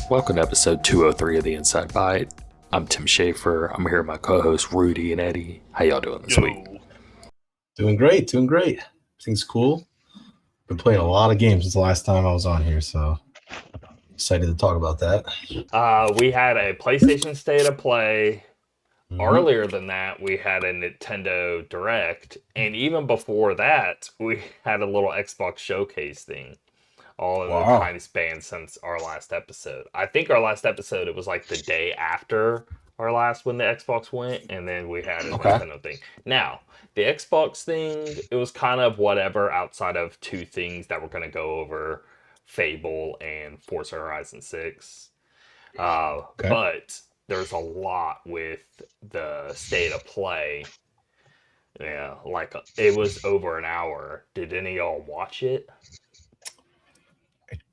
Welcome to episode 203 of the Inside Byte. I'm Tim Schaefer. I'm here with my co-hosts Rudy and Eddie. How y'all doing this week? Doing great. Everything's cool. Been playing a lot of games since the last time I was on here, so excited to talk about that. We had a PlayStation State of Play. Earlier than that, we had a Nintendo Direct. And even before that, we had a little Xbox Showcase thing. All in the tiny span since our last episode. I think our last episode, it was like the day after our last when the Xbox went, and then we had a Nintendo thing. Now, the Xbox thing, it was kind of whatever outside of two things that we're going to go over, Fable and Forza Horizon 6. But there's a lot with the State of Play. Yeah, like it was over an hour. Did any of y'all watch it?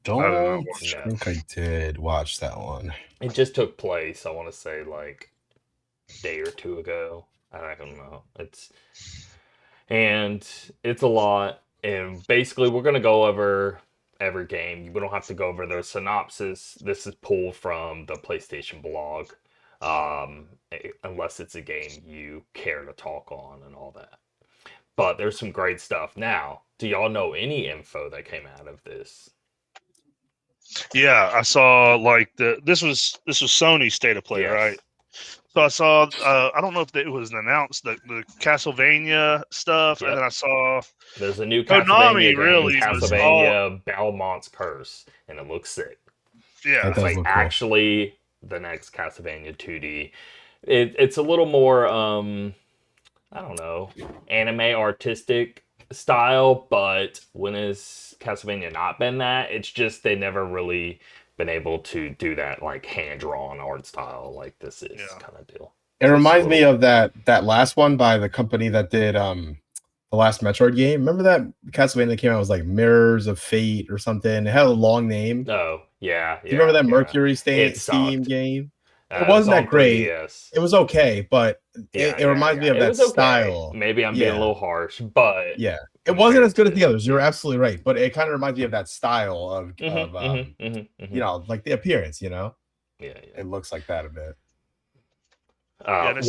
I don't think I did watch that one. It just took place, I want to say, like a day or two ago. I don't know. It's a lot. And basically, we're going to go over every game. We don't have to go over their synopsis. This is pulled from the PlayStation blog, unless it's a game you care to talk on and all that. But there's some great stuff. Now, do y'all know any info that came out of this? Yeah, I saw like this was Sony's State of Play, yes. Right? So I saw I don't know if it was announced the Castlevania stuff, and then I saw there's a new Castlevania game, Castlevania Belmont's Curse, and it looks sick. Yeah, it's like actually the next Castlevania 2D. It's a little more I don't know, anime artistic style, but when has Castlevania not been that? It's just they never really been able to do that like hand-drawn art style like this is kind of deal. It reminds me of that last one by the company that did the last Metroid game. Remember that Castlevania that came out was like Mirrors of Fate or something? It had a long name. Oh, yeah. Do you remember that Mercury Steam game? It wasn't that great. It was okay, but it reminds me of that style. Okay. Maybe I'm being a little harsh, but it wasn't as good as the others. You're absolutely right, but it kind of reminds me of that style of you know, like the appearance. You know, it looks like that a bit. But it's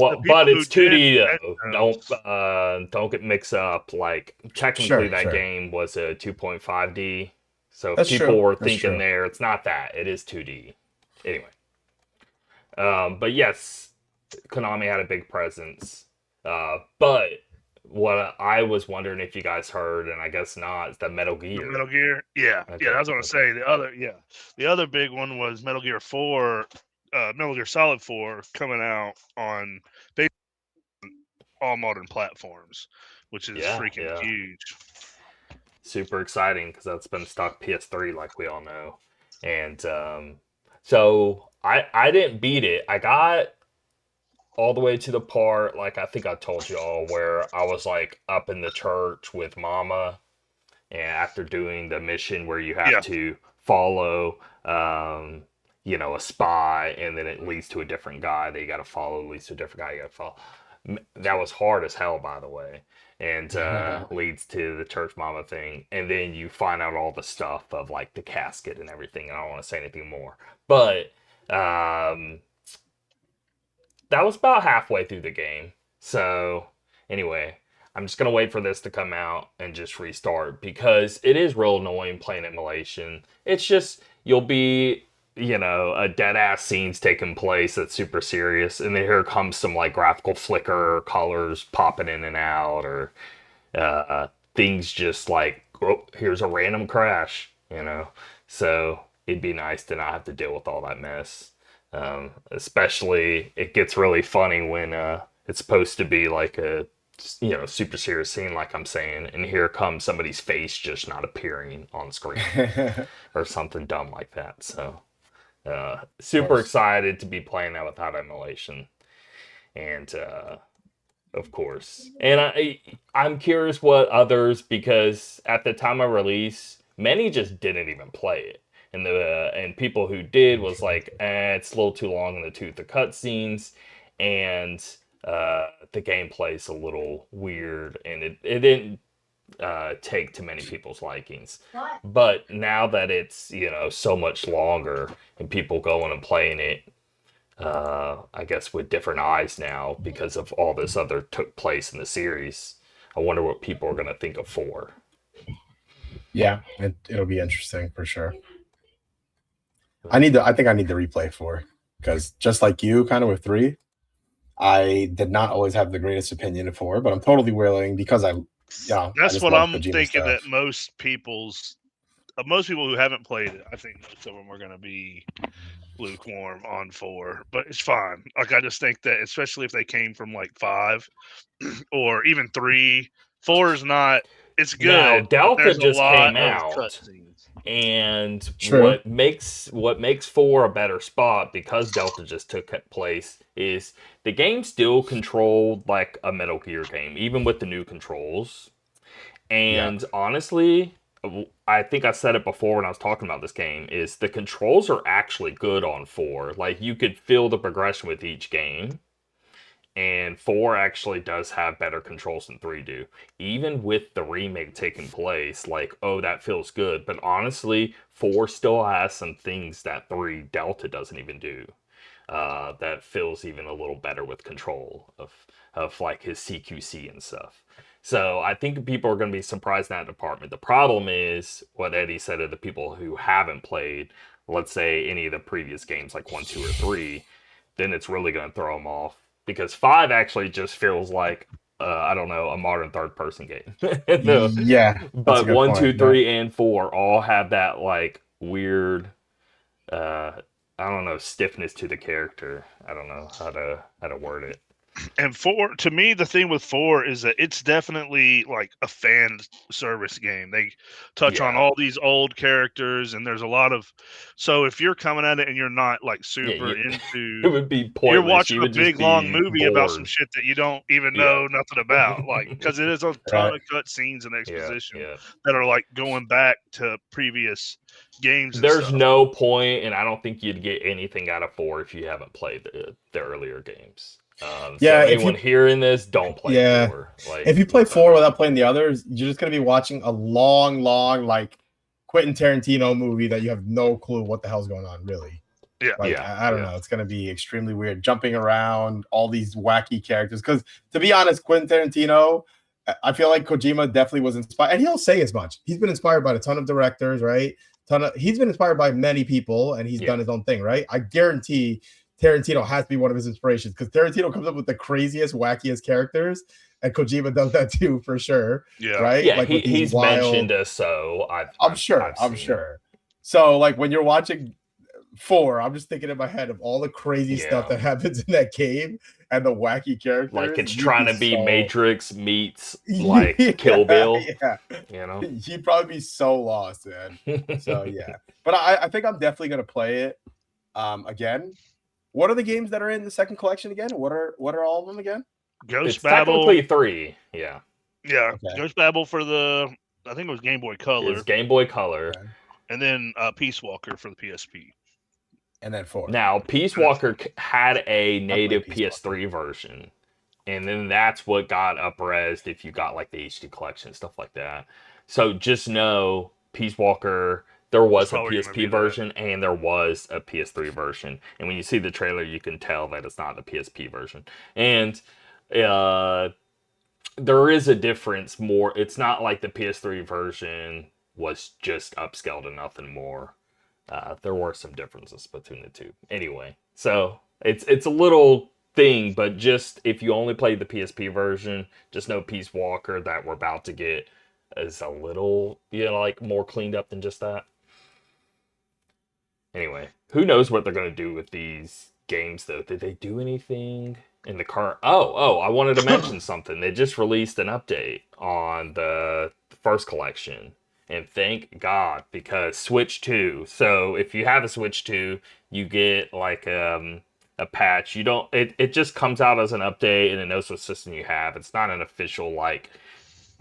2D though. Don't get mixed up. Like technically, that game was a 2.5D. So people were thinking there, it's not that. It is 2D. Anyway. But yes, Konami had a big presence. But what I was wondering if you guys heard, and I guess not, is that Metal Gear. Metal Gear, I was going to say the other big one was Metal Gear 4, Metal Gear Solid 4 coming out on basically all modern platforms, which is freaking huge. Super exciting because that's been stock PS3, like we all know, and so I didn't beat it. I got all the way to the part, like I think I told y'all, where I was like up in the church with Mama, and after doing the mission where you have to follow, you know, a spy, and then it leads to a different guy that you got to follow, leads to a different guy you got to follow. That was hard as hell, by the way, and leads to the church Mama thing, and then you find out all the stuff of like the casket and everything. And I don't want to say anything more, but that was about halfway through the game. So anyway, I'm just going to wait for this to come out and just restart because it is real annoying playing emulation. It's just, you'll be, you know, a dead ass scene's taking place that's super serious. And then here comes some like graphical flicker, colors popping in and out, or things just like, oh, here's a random crash, you know? So it'd be nice to not have to deal with all that mess. Especially, it gets really funny when it's supposed to be like a, you know, super serious scene, like I'm saying, and here comes somebody's face just not appearing on screen or something dumb like that. So, super excited to be playing that without emulation, and of course, and I'm curious what others, because at the time of release, many just didn't even play it. And people who did was like, it's a little too long in the tooth of cutscenes, and the gameplay's a little weird, and it didn't take to many people's likings. But now that it's, so much longer and people going and playing it, I guess with different eyes now because of all this other took place in the series, I wonder what people are going to think of 4. Yeah, it'll be interesting for sure. I think I need to replay 4 because just like you, kind of with 3, I did not always have the greatest opinion of 4, but I'm totally willing because I That's just what love I'm Kojima thinking. stuff. That most people who haven't played it, I think most of them are going to be lukewarm on 4, but it's fine. Like, I just think that, especially if they came from like 5 or even 3, 4 is not. It's Now, good, but Delta there's a just lot came of out, cutscenes. and True. what makes 4 a better spot, because Delta just took place, is the game still controlled like a Metal Gear game, even with the new controls. And honestly, I think I said it before when I was talking about this game, is the controls are actually good on 4. Like, you could feel the progression with each game. And 4 actually does have better controls than 3 do. Even with the remake taking place, like, oh, that feels good. But honestly, 4 still has some things that 3 Delta doesn't even do. That feels even a little better with control of like his CQC and stuff. So I think people are going to be surprised in that department. The problem is what Eddie said to the people who haven't played, let's say, any of the previous games like 1, 2, or 3, then it's really going to throw them off. Because 5 actually just feels like, I don't know, a modern third person game. No. Yeah, that's a But good 1, point. 2, 3, and 4 all have that like weird, uh, I don't know, stiffness to the character. I don't know how to word it. And 4, to me, the thing with 4 is that it's definitely like a fan service game. They touch on all these old characters, and there's a lot of. So if you're coming at it and you're not like super It into, would be you're pointless. You watching a would just big long be movie about some bored. shit that you don't even Yeah. know nothing about, like, because it is a ton Right. of cutscenes and Yeah, exposition yeah. that are like going back to previous games and There's stuff. no point, and I don't think you'd get anything out of 4 if you haven't played the earlier games. So Yeah, if anyone you hearing this, don't play 4. Like, if you play 4 without playing the others, you're just gonna be watching a long, like Quentin Tarantino movie that you have no clue what the hell's going on, really. Yeah. Like, Yeah, I don't know. It's gonna be extremely weird, jumping around, all these wacky characters. Because to be honest, Quentin Tarantino, I feel like Kojima definitely was inspired, and he'll say as much. He's been inspired by a ton of directors, right? He's been inspired by many people, and he's done his own thing, right? I guarantee Tarantino has to be one of his inspirations because Tarantino comes up with the craziest, wackiest characters, and Kojima does that too, for sure. Yeah. Right? Yeah, Like with these he's wild. mentioned us, so I'm sure. I've seen Sure. So, like when you're watching 4, I'm just thinking in my head of all the crazy stuff that happens in that cave and the wacky characters. Like, it's You'd trying to be so... Matrix meets like Kill Bill. Yeah. You know? You'd probably be so lost, man. So yeah. But I think I'm definitely gonna play it again. What are the games that are in the second collection again? What are all of them again? Ghost It's Babel. technically 3, yeah. Yeah. Okay. Ghost Babel for I think it was Game Boy Color. It's Game Boy Color. Okay. And then Peace Walker for the PSP. And then 4. Now, Peace Walker had a native Peace PS3 version. And then that's what got up-resed if you got like the HD collection, stuff like that. So just know, Peace Walker, there was a PSP version and there was a PS3 version. And when you see the trailer, you can tell that it's not the PSP version. And there is a difference more. It's not like the PS3 version was just upscaled to nothing more. There were some differences between the two. Anyway, so it's a little thing, but just if you only played the PSP version, just know Peace Walker that we're about to get is a little, like more cleaned up than just that. Anyway, who knows what they're going to do with these games, though? Did they do anything in the current... Oh, I wanted to mention something. They just released an update on the first collection. And thank God, because Switch 2. So if you have a Switch 2, you get like a patch. You don't... It just comes out as an update and it knows what system you have. It's not an official like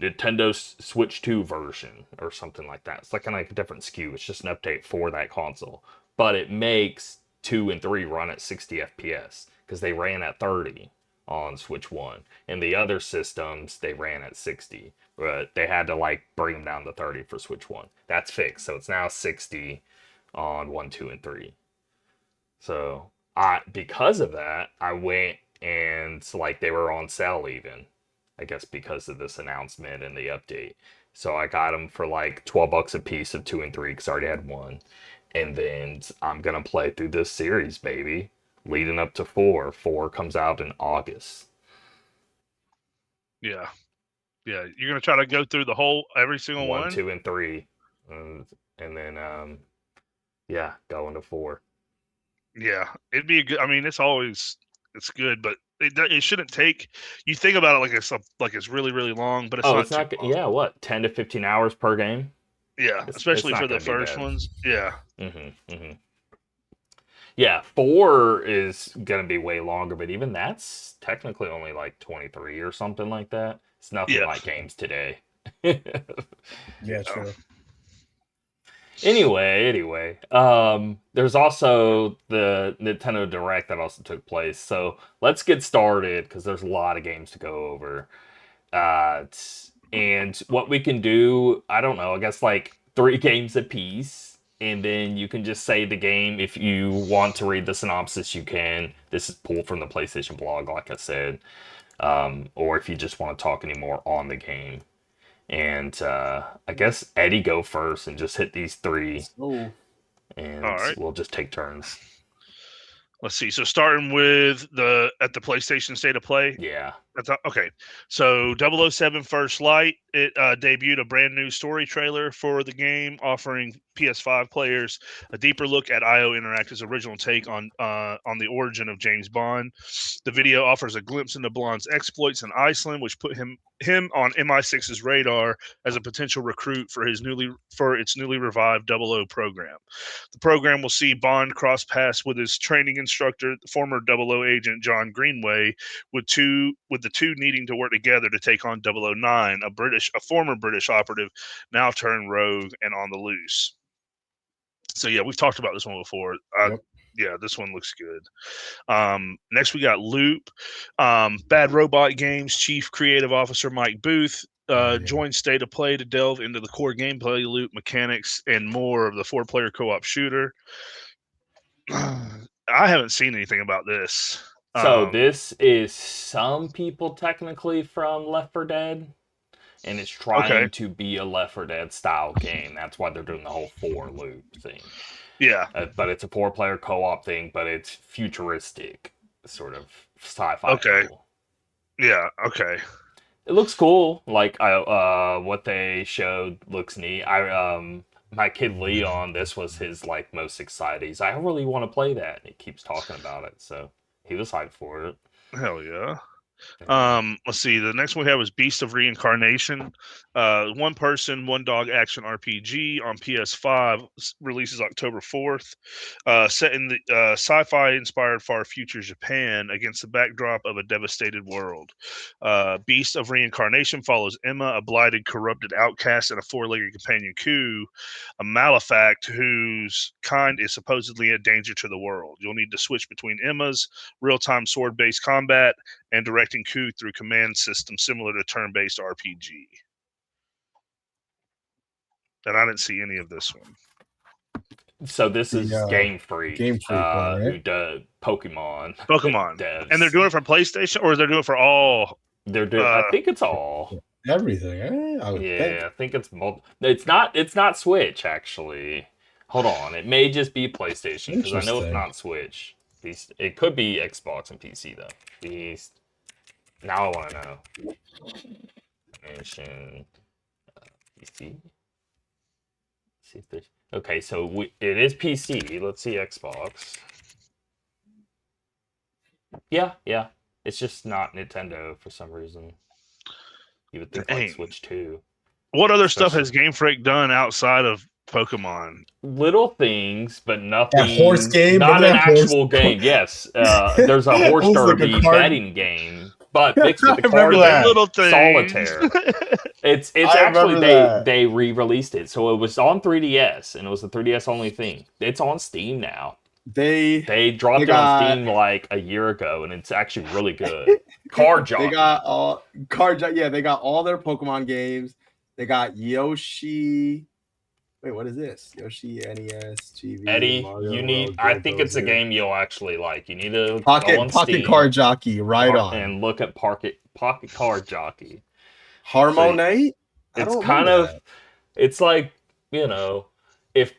Nintendo Switch 2 version or something like that. It's like a different SKU. It's just an update for that console. But it makes 2 and 3 run at 60 FPS because they ran at 30 on Switch 1. And the other systems, they ran at 60. but they had to like bring them down to 30 for Switch 1. That's fixed, so it's now 60 on 1, 2, and 3. So because of that, I went and like they were on sale even. I guess because of this announcement and the update. So I got them for like $12 a piece of 2 and 3 because I already had 1. And then I'm gonna play through this series, baby, leading up to 4. 4 comes out in August. Yeah. Yeah. You're gonna try to go through the whole every single 1, one? 2, and 3. And then go into 4. Yeah. It'd be a good, I mean, it's good, but it shouldn't take, you think about it like it's really, really long, but it's Oh, not it's too not. long. Yeah, what 10 to 15 hours per game? Yeah, It's especially not for the gonna be first bad. ones. Yeah. Yeah, 4 is gonna be way longer, but even that's technically only like 23 or something like that. It's nothing Yeah. like games today. Yeah, true. Anyway, there's also the Nintendo Direct that also took place. So let's get started because there's a lot of games to go over. And what we can do, I don't know, I guess like 3 games a piece, and then you can just say the game. If you want to read the synopsis, you can. This is pulled from the PlayStation blog, like I said. Or if you just want to talk any more on the game. And I guess Eddie go first and just hit these 3, Oh, and All right. we'll just take turns. Let's see. So starting with at the PlayStation State of Play. Yeah. Okay. So 007 First Light, it debuted a brand new story trailer for the game, offering PS5 players a deeper look at IO Interactive's original take on the origin of James Bond. The video offers a glimpse into Bond's exploits in Iceland, which put him on MI6's radar as a potential recruit for its newly revived 00 program. The program will see Bond cross paths with his training instructor, former 00 agent John Greenway, with the two needing to work together to take on 009, a former British operative now turned rogue and on the loose. So yeah, we've talked about this one before. yep. Yeah, this one looks good. Next we got Loop. Bad Robot Games Chief Creative Officer Mike Booth joined State of Play to delve into the core gameplay, loop mechanics, and more of the 4-player co-op shooter. I haven't seen anything about this. So this is some people technically from Left 4 Dead, and it's trying to be a Left 4 Dead style game. That's why they're doing the whole 4 loop thing. Yeah. But it's a 4-player co-op thing, but it's futuristic, sort of sci-fi. Okay. Level. Yeah. Okay. It looks cool. Like what they showed looks neat. My kid Leon, this was his like most excited. He's like, I really want to play that. And he keeps talking about it, so he was hyped for it. Hell yeah. Let's see. The next one we have is Beast of Reincarnation. One person, one dog action RPG on PS5 releases October 4th. Set in the sci-fi inspired far future Japan against the backdrop of a devastated world. Beast of Reincarnation follows Emma, a blighted, corrupted outcast, and a 4-legged companion Ku, a malefact whose kind is supposedly a danger to the world. You'll need to switch between Emma's real-time sword-based combat and directing Ku through command system similar to turn-based RPG. And I didn't see any of this one. So this is Game Freak, right? who does Pokemon devs. And they're doing it for PlayStation, or they're doing it for all? They're doing. I think it's all everything. I think it's It's not Switch actually. Hold on, it may just be PlayStation because I know it's not Switch. It could be Xbox and PC though. Beast. Now I want to know. Mention PC. See if there's. Okay, so it is PC. Let's see Xbox. Yeah. It's just not Nintendo for some reason. You would think like Switch 2. What other stuff has Game Freak done outside of Pokemon? Little things, but nothing. That horse game? Not an actual game. Yes. There's a horse derby betting game, but mixed with the card game. Little things. Solitaire. It's actually they re-released it. So it was on 3DS and it was a 3DS only thing. It's on Steam now. They dropped it on Steam like a year ago, and it's actually really good. Card Jockey. They got all Yeah, they got all their Pokemon games. They got Yoshi. Wait, what is this? Yoshi NES TV. Eddie, Mario you need. World, I think it's a Builder. game you'll actually like. You need to Pocket go on Steam Card Jockey, right on, and look at Pocket Card Jockey. Harmonite. It's kind of. It's like, if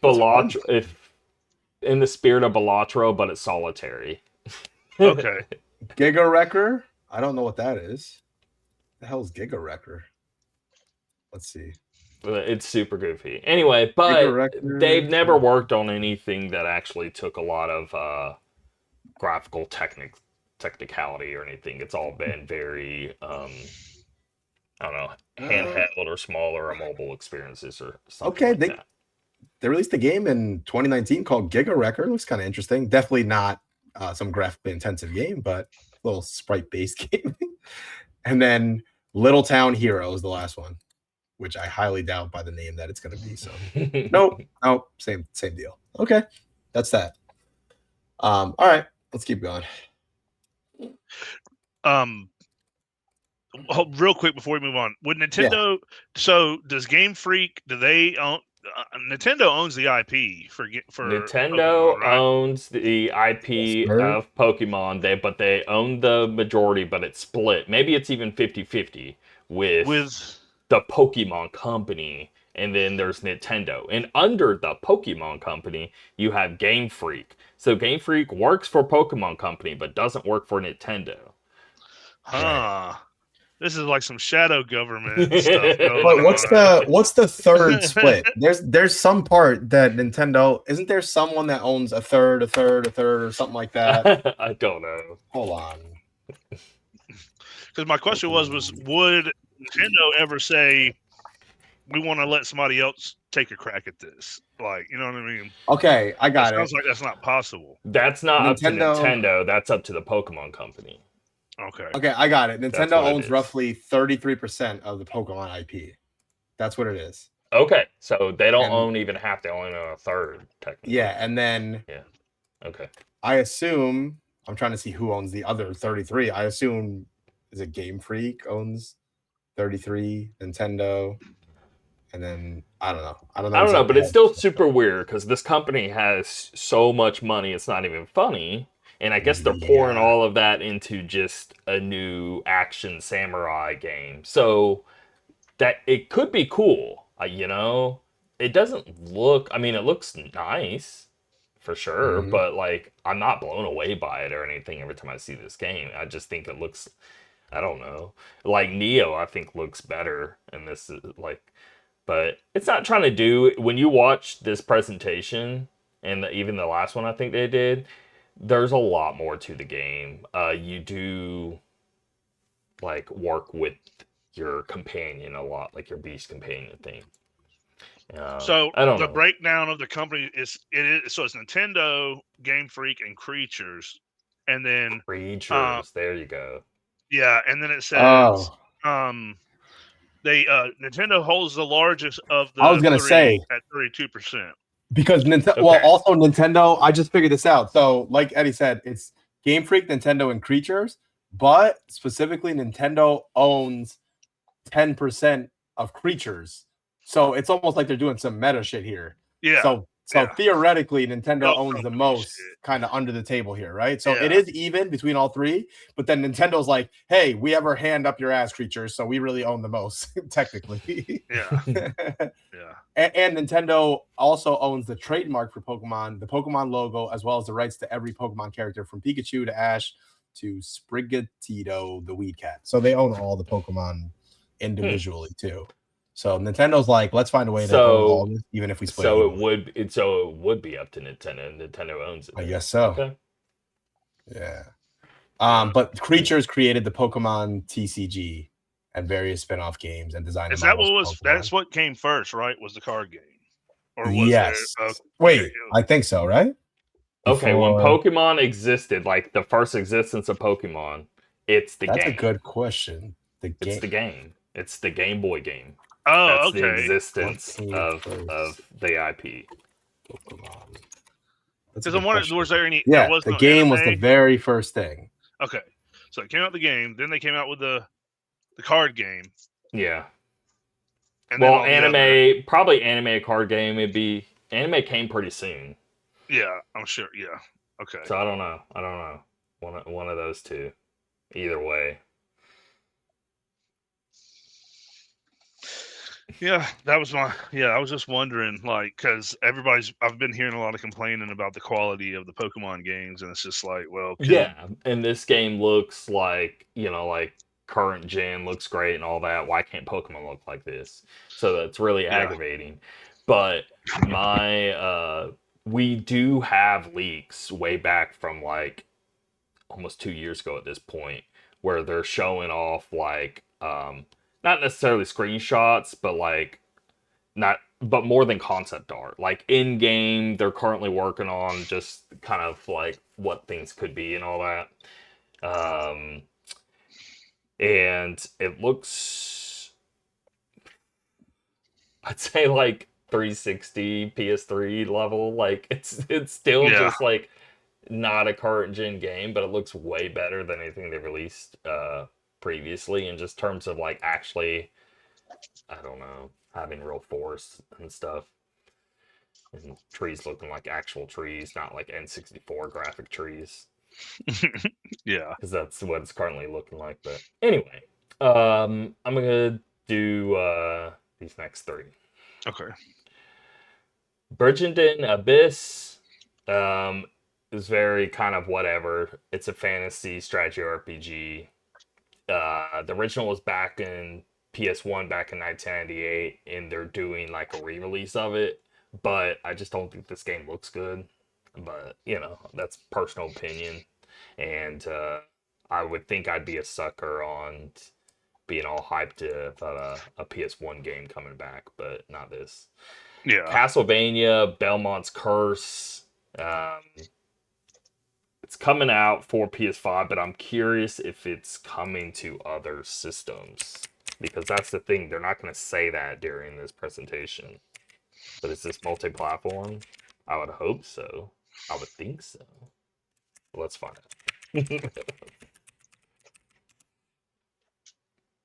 in the spirit of Balatro, but it's solitary. Okay. Giga Wrecker. I don't know what that is. The hell's Giga Wrecker? Let's see. It's super goofy. Anyway, but they've never worked on anything that actually took a lot of graphical technicality or anything. It's all been very, I don't know, handheld or smaller or mobile experiences or something like that. They released a game in 2019 called Giga Wrecker. Looks kind of interesting. Definitely not some graphically intensive game, but a little sprite-based game. And then Little Town Hero is the last one, which I highly doubt by the name that it's going to be. So nope, same deal. Okay, that's that. All right, let's keep going. Real quick before we move on, would Nintendo? Yeah. So does Game Freak? Do they own? Nintendo owns the IP for Nintendo Pokemon, right? owns the IP of Pokemon. But they own the majority, but it's split. Maybe it's even 50-50 with the Pokemon Company, and then there's Nintendo. And under the Pokemon Company, you have Game Freak. So Game Freak works for Pokemon Company, but doesn't work for Nintendo. Right. This is like some shadow government stuff going But what's the third split? There's some part that Nintendo, isn't there someone that owns a third, or something like that? I don't know. Hold on. Because my question was would Nintendo ever say we want to let somebody else take a crack at this? Like, you know what I mean? Okay, I got it. Sounds like that's not possible. That's not up to Nintendo. That's up to the Pokemon Company. Okay, I got it. Nintendo owns roughly 33% of the Pokemon IP. That's what it is. Okay, so they don't own even half. They only own a third, technically. Yeah, and then... Yeah, okay. I assume... I'm trying to see who owns the other 33. I assume... Is it Game Freak owns 33, Nintendo... And then, I don't know. I don't know, but it's still super weird because this company has so much money, it's not even funny. And I guess they're pouring all of that into just a new action samurai game. So that it could be cool, It doesn't look... I mean, it looks nice, for sure. Mm-hmm. But, like, I'm not blown away by it or anything every time I see this game. I just think it looks... I don't know. Like, Neo, I think, looks better. And this is, like... But it's not trying to do... When you watch this presentation, and even the last one I think they did... There's a lot more to the game. You do, like, work with your companion a lot, like your beast companion thing. So the breakdown of the company is it's Nintendo, Game Freak, and Creatures, and then Creatures. There you go. Yeah, and then it says Nintendo holds the largest of the. I was gonna say at 32%. Because Nintendo, well, also Nintendo, I just figured this out. So, like Eddie said, it's Game Freak, Nintendo, and Creatures, but specifically Nintendo owns 10% of Creatures. So it's almost like they're doing some meta shit here. Yeah. So theoretically, Nintendo owns the most kind of under the table here, right? So it is even between all three, but then Nintendo's like, hey, we have our hand up your ass, Creatures, so we really own the most, technically. Yeah. And Nintendo also owns the trademark for Pokemon, the Pokemon logo, as well as the rights to every Pokemon character from Pikachu to Ash to Sprigatito, the Weed Cat. So they own all the Pokemon individually, too. So Nintendo's like, let's find a way to own all this, even if we split. So it would be up to Nintendo. Nintendo owns it. I guess so. Okay. Yeah. But Creatures created the Pokemon TCG and various spin-off games and designed. Is that what was? That's what came first, right? Was the card game? Or was yes. Wait, I think so, right? Okay, when Pokemon existed, like the first existence of Pokemon, it's the game. That's a good question. It's the game. It's the Game Boy game. Oh, that's the existence of the IP. Pokemon That's a Because I'm good wondering, question. was there any? Yeah, there was the no game was anime? the very first thing. Okay, so it came out the game, then they came out with the card game, Yeah. and then Well, all the other. probably anime card game. Anime came pretty soon, Yeah, I'm sure. Yeah. Okay. so I don't know. One of those two. Either way. Yeah, that was my. Yeah, I was just wondering, like, because I've been hearing a lot of complaining about the quality of the Pokemon games, and it's just like, well, Yeah, and this game looks like, like current gen looks great and all that. Why can't Pokemon look like this? So that's really Yeah. aggravating. But we do have leaks way back from like almost 2 years ago at this point where they're showing off like not necessarily screenshots, but like not but more than concept art. Like in game, they're currently working on just kind of like what things could be and all that. Um, and it looks, I'd say like 360 PS3 level. Like it's still Yeah. just like not a current gen game, but it looks way better than anything they released previously in just terms of like actually, I don't know, having real forests and stuff. And trees looking like actual trees, not like N64 graphic trees, Yeah. because that's what it's currently looking like. But anyway, I'm gonna do these next three. Okay. Bridgerton Abyss is very kind of whatever. It's a fantasy strategy RPG. The original was back in PS1 back in 1998, and they're doing like a re-release of it. But I just don't think this game looks good. But that's personal opinion, and I would think I'd be a sucker on being all hyped about a PS1 game coming back, but not this. Yeah. Castlevania Belmont's Curse. It's coming out for PS5, but I'm curious if it's coming to other systems. Because that's the thing, they're not going to say that during this presentation. But is this multi-platform? I would hope so. I would think so. Let's find out.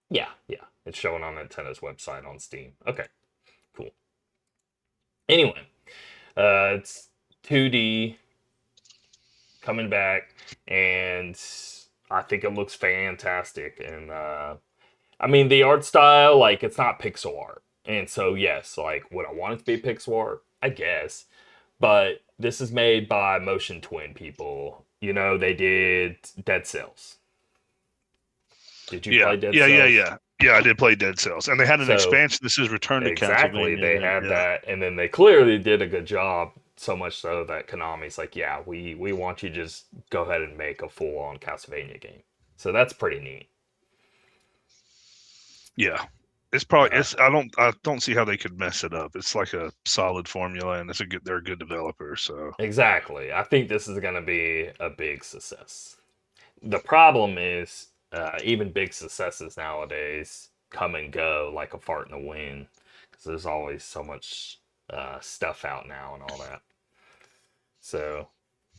Yeah. It's showing on Nintendo's website on Steam. Okay, cool. Anyway, it's 2D coming back, and I think it looks fantastic. And I mean, the art style, like, it's not pixel art. And so, yes, like, would I want it to be pixel art? I guess. But this is made by Motion Twin people. They did Dead Cells. Did you play Dead Cells? Yeah. Yeah, I did play Dead Cells, and they had an So, expansion. This is Return to exactly, Castlevania. they had that, and then they clearly did a good job. So much so that Konami's like, yeah, we want you to just go ahead and make a full-on Castlevania game. So that's pretty neat. Yeah, it's probably I don't see how they could mess it up. It's like a solid formula, and they're a good developer. So Exactly, I think this is going to be a big success. The problem is, even big successes nowadays come and go like a fart in the wind, because there's always so much stuff out now and all that. So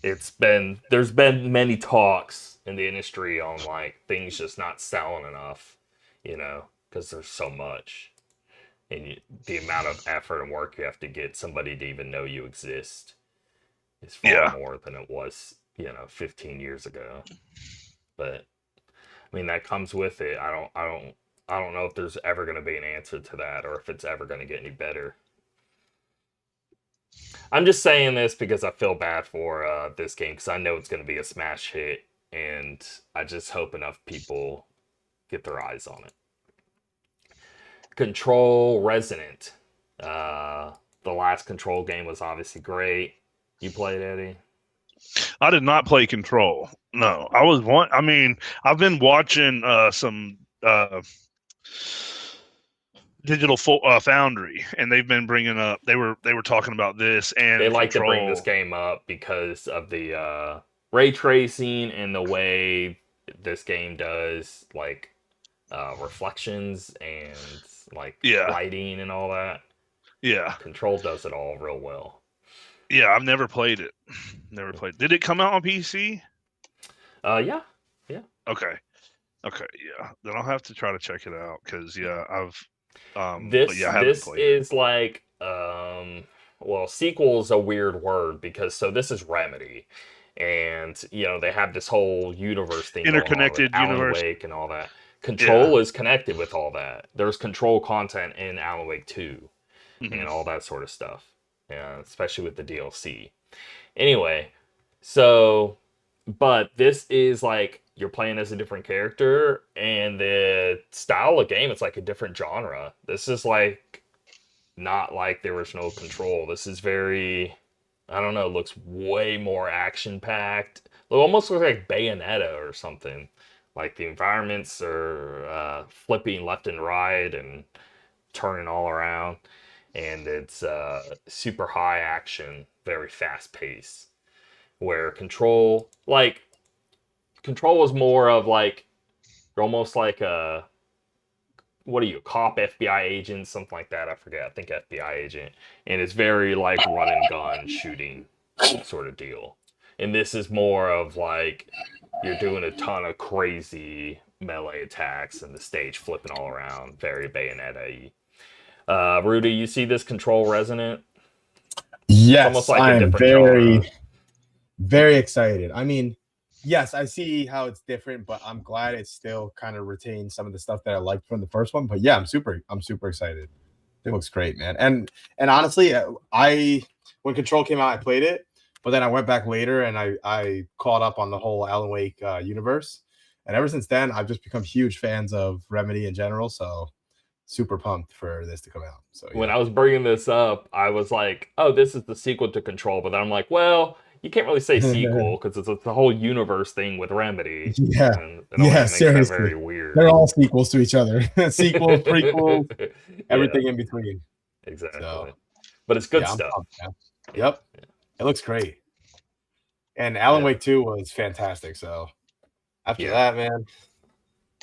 there's been many talks in the industry on like things just not selling enough, because there's so much, and the amount of effort and work you have to get somebody to even know you exist is far more than it was, 15 years ago. But I mean, that comes with it. I don't know if there's ever going to be an answer to that, or if it's ever going to get any better. I'm just saying this because I feel bad for this game, because I know it's going to be a smash hit, and I just hope enough people get their eyes on it. Control Resonant. The last Control game was obviously great. You played, Eddie? I did not play Control. No, I mean, I've been watching some Digital Foundry, and they've been bringing up. They were talking about this, and they like Control. To bring this game up because of the ray tracing and the way this game does like reflections and like lighting and all that. Yeah, Control does it all real well. Yeah, I've never played it. Never played. Did it come out on PC? Yeah. Okay. Okay. Yeah. Then I'll have to try to check it out because I've. But This yeah, I haven't this played it. is like well, sequel is a weird word because so this is Remedy, and they have this whole universe thing going on with Interconnected Alan universe. Wake and all that. Control Yeah. is connected with all that. There's Control content in Alan Wake 2 and all that sort of stuff. Yeah, especially with the DLC. Anyway, so but this is like you're playing as a different character, and the style of game, it's like a different genre. This is like not like there was no Control. This is very, I don't know, looks way more action packed. It almost looks like Bayonetta or something. Like the environments are flipping left and right and turning all around, and it's super high action, very fast pace. Where Control is more of like you're almost like a what are you, a cop, FBI agent, something like that. I forget. I think FBI agent, and it's very like run and gun shooting sort of deal. And this is more of like you're doing a ton of crazy melee attacks and the stage flipping all around, very Bayonetta-y. Rudy, you see this Control Resonant? It's almost Yes, like I a am different genre. very excited. I mean, yes, I see how it's different, but I'm glad it still kind of retains some of the stuff that I liked from the first one. But yeah, I'm super excited. It looks great, man. And honestly, I when Control came out, I played it, but then I went back later and I caught up on the whole Alan Wake universe. And ever since then, I've just become huge fans of Remedy in general. So super pumped for this to come out. So When yeah. I was bringing this up, I was like, "Oh, this is the sequel to Control," but then I'm like, "Well, you can't really say sequel because it's a whole universe thing with Remedy, Yeah. and it Yeah, always makes that seriously. very weird." They're all sequels to each other. Sequels, prequels, Yeah, everything in between. So exactly. But it's good yeah, I'm stuff. pumped, man. Yeah, Yep. It looks great. And Alan yeah, Wake 2 was fantastic. So after yeah. that, man,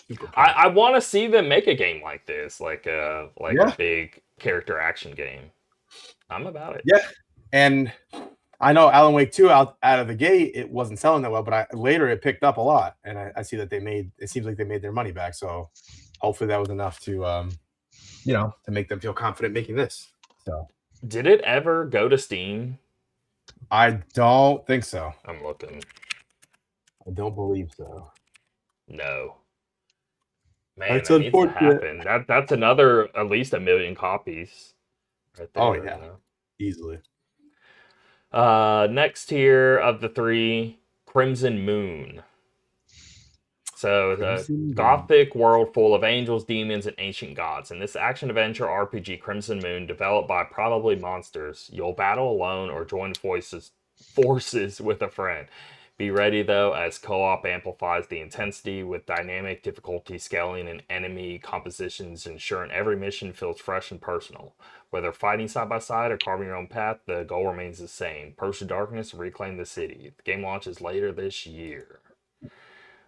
super I, pumped. I want to see them make a game like this, like a Yeah, big character action game. I'm about it. yeah. And I know Alan Wake 2 out of the gate, it wasn't selling that well, but later it picked up a lot. And I see that it seems like they made their money back. So hopefully that was enough to to make them feel confident making this. So Did it ever go to Steam? I don't think so. I'm looking. I don't believe so. No. Man, That's that needs to unfortunate. happen. That's another at least 1 million copies right Oh there. yeah, easily. Next tier of the three, Crimson Moon. So the Crimson Moon. gothic world full of angels, demons, and ancient gods. In this action adventure RPG, Crimson Moon, developed by Probably Monsters, you'll battle alone or join forces with a friend. Be ready though, as co-op amplifies the intensity with dynamic difficulty scaling and enemy compositions, ensuring every mission feels fresh and personal. Whether fighting side by side or carving your own path, the goal remains the same: purge the darkness and reclaim the city. The game launches later this year.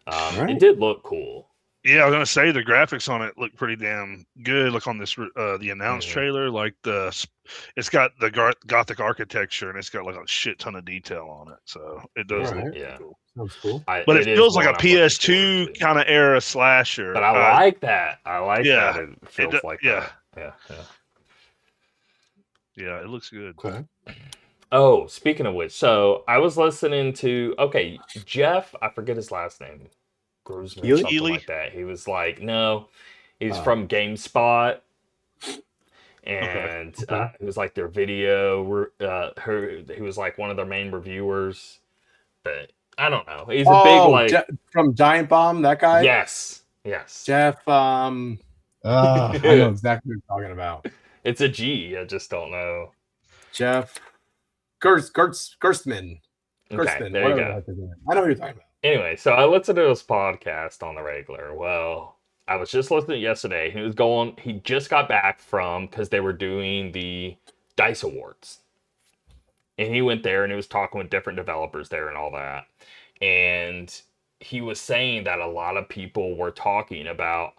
All It right. did look cool. Yeah, I was gonna say the graphics on it look pretty damn good. Look on this the announced Mhm. trailer, like it's got the gothic architecture and it's got like a shit ton of detail on it. So it All does look right. pretty Yeah, cool. Sounds cool. But it it is feels like one a I'm looking forward PS2 to. kind of era slasher. But I like that. I like that. Yeah, It feels like yeah, that. Yeah, yeah. yeah. It looks good. Okay. Oh, speaking of which, so I was listening to Jeff. I forget his last name, Gruzman, Keely? something Keely? like that. He was like, no, he's Oh. from GameSpot, Okay. and Okay. it was like their video. He was like one of their main reviewers. But I don't know. He's a big Oh, like. from Giant Bomb, that guy? Yes, yes. Jeff. I know exactly what you're talking about. It's a G. I just don't know. Jeff Gerstmann. Okay, Gerstmann, there you whatever the go. heck his name is. I know what you're talking about. Anyway, so I listened to his podcast on the regular. Well, I was just listening yesterday. He just got back from, because they were doing the DICE Awards. And he went there and he was talking with different developers there and all that. And he was saying that a lot of people were talking about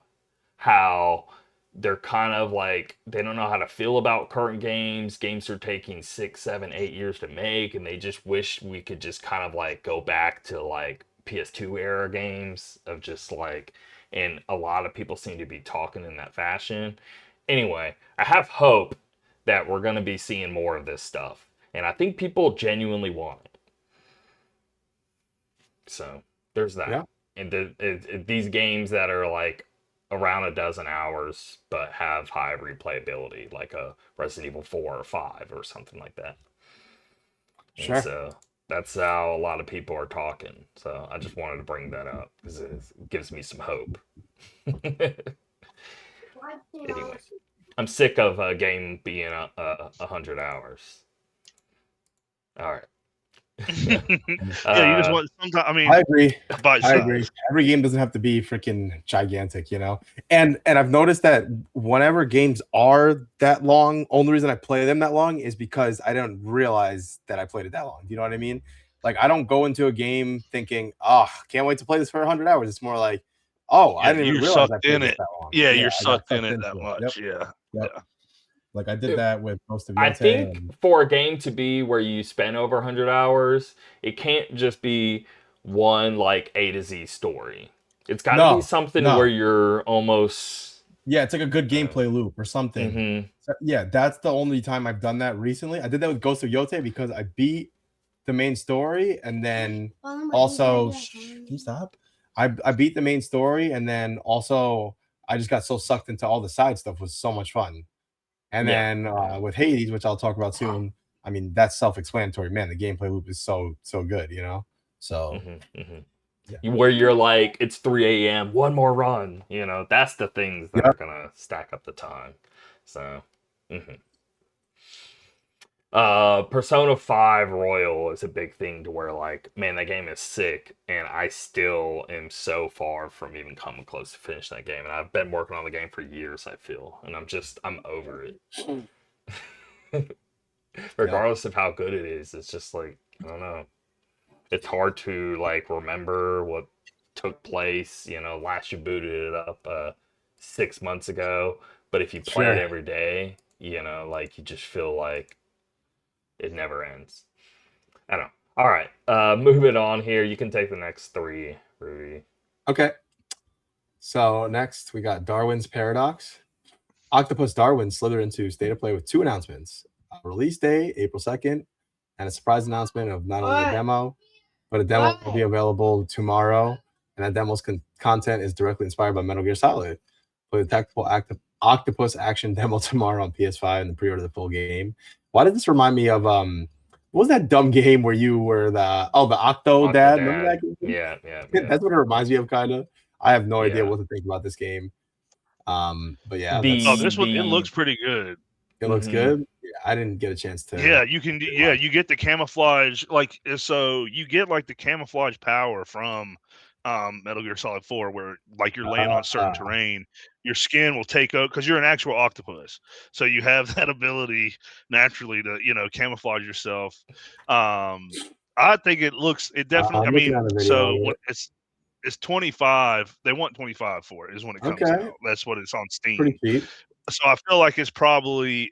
how they're kind of like they don't know how to feel about current games. Games are taking 6, 7, 8 years to make, and they just wish we could just kind of like go back to like PS2 era games of just like, and a lot of people seem to be talking in that fashion. Anyway, I have hope that we're going to be seeing more of this stuff, and I think people genuinely want it. So there's that. Yeah. And these games that are like around a dozen hours but have high replayability, like a Resident Evil 4 or 5 or something like that. Sure. And so that's how a lot of people are talking. So I just wanted to bring that up because it gives me some hope. Anyway, I'm sick of a game being 100 hours. All right. Yeah, you just want sometimes. I mean, I agree. bite I size. agree. Every game doesn't have to be freaking gigantic, you know. And I've noticed that whenever games are that long, only reason I play them that long is because I don't realize that I played it that long. Do you know what I mean? Like I don't go into a game thinking, "Oh, can't wait to play this for 100 hours." It's more like, "Oh, I didn't even realize I played it that long." Yeah, you're I got sucked in it into that much. Yep. Yeah. Like I did that with most of I Yote think and for a game to be where you spend over 100 hours, it can't just be one like A to Z story. It's got to be something where you're almost it's like a good gameplay loop or something. Mhm. So, yeah, that's the only time I've done that recently. I did that with Ghost of Yote because I beat the main story and then also can you stop? I beat the main story and then also I just got so sucked into all the side stuff. It was so much fun. And then with Hades, which I'll talk about soon, I mean that's self-explanatory. Man, the gameplay loop is so good, you know. So where you're like, it's 3 a.m. One more run. You know, that's the things that are gonna stack up the time. So. Persona 5 Royal is a big thing to where like, man, that game is sick, and I still am so far from even coming close to finish that game. And I've been working on the game for years, I feel, and I'm over it. Regardless of how good it is, it's just like, I don't know. It's hard to like remember what took place, you know, last you booted it up 6 months ago. But if you play it every day, you know, like you just feel like it never ends. I don't know. All right. Moving on here. You can take the next 3, Rudy. Okay. So next we got Darwin's Paradox. Octopus Darwin slithered into State of Play with 2 announcements. A release day, April 2nd, and a surprise announcement of not only a demo, but a demo will be available tomorrow. And that demo's content is directly inspired by Metal Gear Solid. Play the tactical Octopus action demo tomorrow on PS5 and pre-order the full game. Why did this remind me of what was that dumb game where you were the Octo Dad? Remember that game? Yeah. That's what it reminds me of, kind of. I have no idea what to think about this game. But yeah, this one it looks pretty good. It looks good. Yeah, I didn't get a chance to. Yeah, you can. Yeah, you get the camouflage, like so. You get like the camouflage power from Metal Gear Solid 4, where like you're laying on certain terrain, your skin will take over because you're an actual octopus. So you have that ability naturally to camouflage yourself. I think it definitely. I mean, so when it's 25. They want 25 for it. Is when it comes out. That's what it's on Steam. Pretty cheap. So I feel like it's probably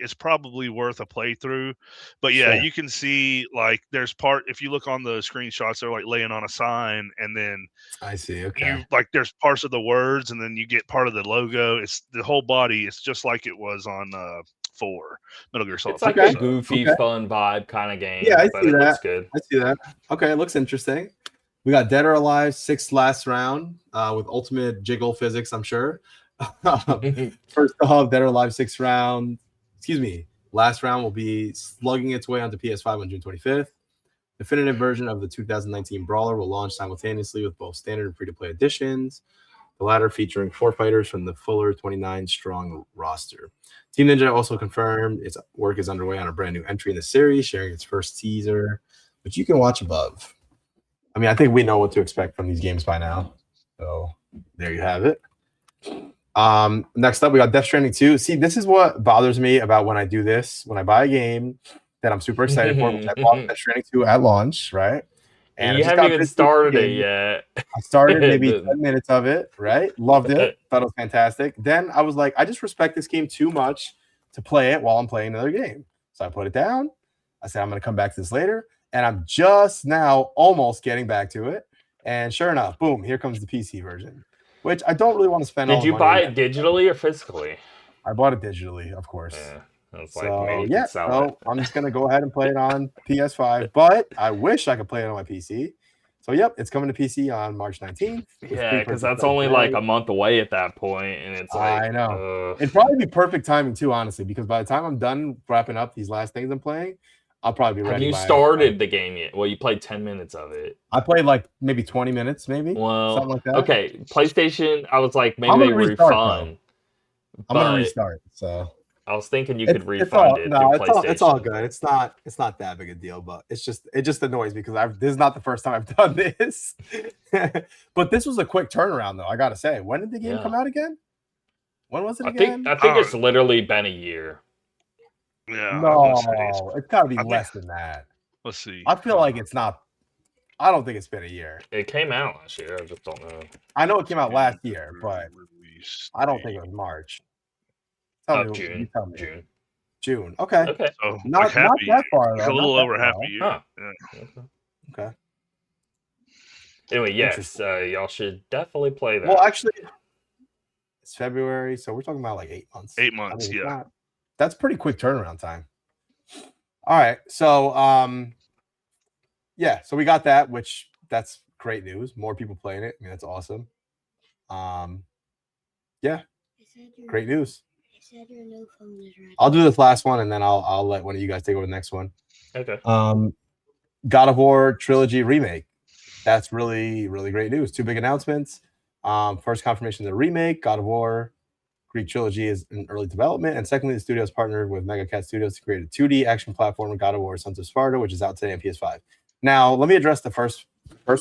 worth a playthrough. But yeah, you can see like there's if you look on the screenshots, they're like laying on a sign, and then I see. Okay. There's parts of the words, and then you get part of the logo. It's the whole body. It's just like it was on 4 Metal Gear Solid. It's like a goofy, fun vibe kind of game. Yeah, I but see it that. looks good. I see that. Okay, it looks interesting. We got Dead or Alive 6th last round with ultimate jiggle physics, I'm sure. First off, Dead or Alive 6th round. Last round will be slugging its way onto PS5 on June 25th. Definitive version of the 2019 Brawler will launch simultaneously with both standard and free-to-play editions. The latter featuring 4 fighters from the fuller 29-strong roster. Team Ninja also confirmed its work is underway on a brand new entry in the series, sharing its first teaser, which you can watch above. I mean, I think we know what to expect from these games by now. So there you have it. Next up, we got Death Stranding 2. See, this is what bothers me about when I do this. When I buy a game that I'm super excited for, which I bought Death Stranding 2 at launch, right? And I you just haven't got even busy with the started it game. yet. I started maybe The- 10 minutes of it, right? Loved it. Thought it was fantastic. Then I was like, I just respect this game too much to play it while I'm playing another game. So I put it down. I said, I'm going to come back to this later. And I'm just now almost getting back to it. And sure enough, boom, here comes the PC version, which I don't really want to spend all Did the you money buy again. it digitally or physically? I bought it digitally, of course. Yeah. I was like, So maybe you yeah, can sell so it. I'm just gonna go ahead and play it on PS5, but I wish I could play it on my PC. So yep, it's coming to PC on March 19th. with Yeah, because pre-purchase that's right only today. like a month away at that point, and it's like, I know. It'd probably be perfect timing too, honestly, because by the time I'm done wrapping up these last things I'm playing, I'll probably be have ready. you by, started the game yet? Well, you played 10 minutes of it. I played like maybe 20 minutes, maybe Well, something like that. okay, PlayStation. I was like, maybe I'm they gonna restart, refund. I'm gonna but restart. So I was thinking you could it's refund all it no, through it's all PlayStation. good. It's not that big a deal, but it just annoys me because this is not the first time I've done this. But this was a quick turnaround, though. I gotta say, when did the game come out again? When was it again? I think it's literally been a year. Yeah. No, it's got to be I less than that. Let's see. I feel like it's not. I don't think it's been a year. It came out last year. I just don't know. I know it came out last year, but I don't think it was March. June. Tell me. June. Okay. Okay. So Not that far though. A little Not over that half far. a year. Huh. Yeah. Okay. Anyway, yes, y'all should definitely play that. Well, actually, it's February, so we're talking about like 8 months. 8 months, yeah. That's pretty quick turnaround time. All right, so yeah, so we got that, which that's great news. More people playing it. I mean, that's awesome. Yeah, great news. I'll do this last one, and then I'll let one of you guys take over the next one. Okay. God of War Trilogy Remake. That's really, really great news. 2 big announcements. First confirmation of the remake, God of War Greek Trilogy is in early development. And secondly, the studio has partnered with Mega Cat Studios to create a 2D action platform, God of War Sons of Sparta, which is out today on PS5. Now, let me address the first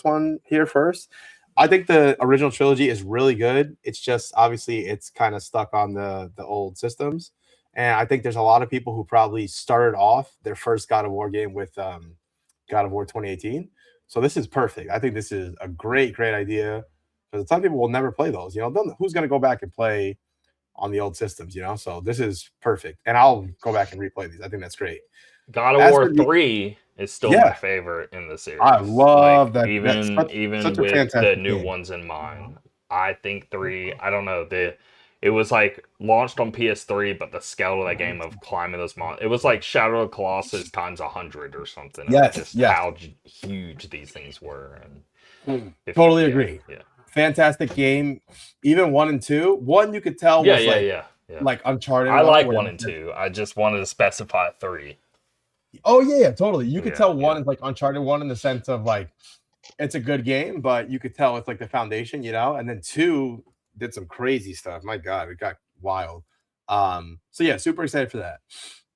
one here first. I think the original trilogy is really good. It's just obviously it's kind of stuck on the old systems. And I think there's a lot of people who probably started off their first God of War game with God of War 2018. So this is perfect. I think this is a great idea because some people will never play those. Who's going to go back and play on the old systems? So this is perfect, and I'll go back and replay these. I think that's great. God of War 3 is still my favorite in the series. I love that. Even such with the new game. ones in mind, I think 3. I don't know It was like launched on PS3, but the scale of that game of climbing those mountains, it was like Shadow of the Colossus times 100 or something. Yes, how huge these things were. And totally agree. Yeah, fantastic game. Even 1 and 2. 1 you could tell was like Uncharted. I like 1 and 2. I just wanted to specify 3. Oh yeah, totally. You could tell 1 is like Uncharted 1 in the sense of like it's a good game, but you could tell it's like the foundation, and then 2 did some crazy stuff. My God, it got wild. So yeah, super excited for that.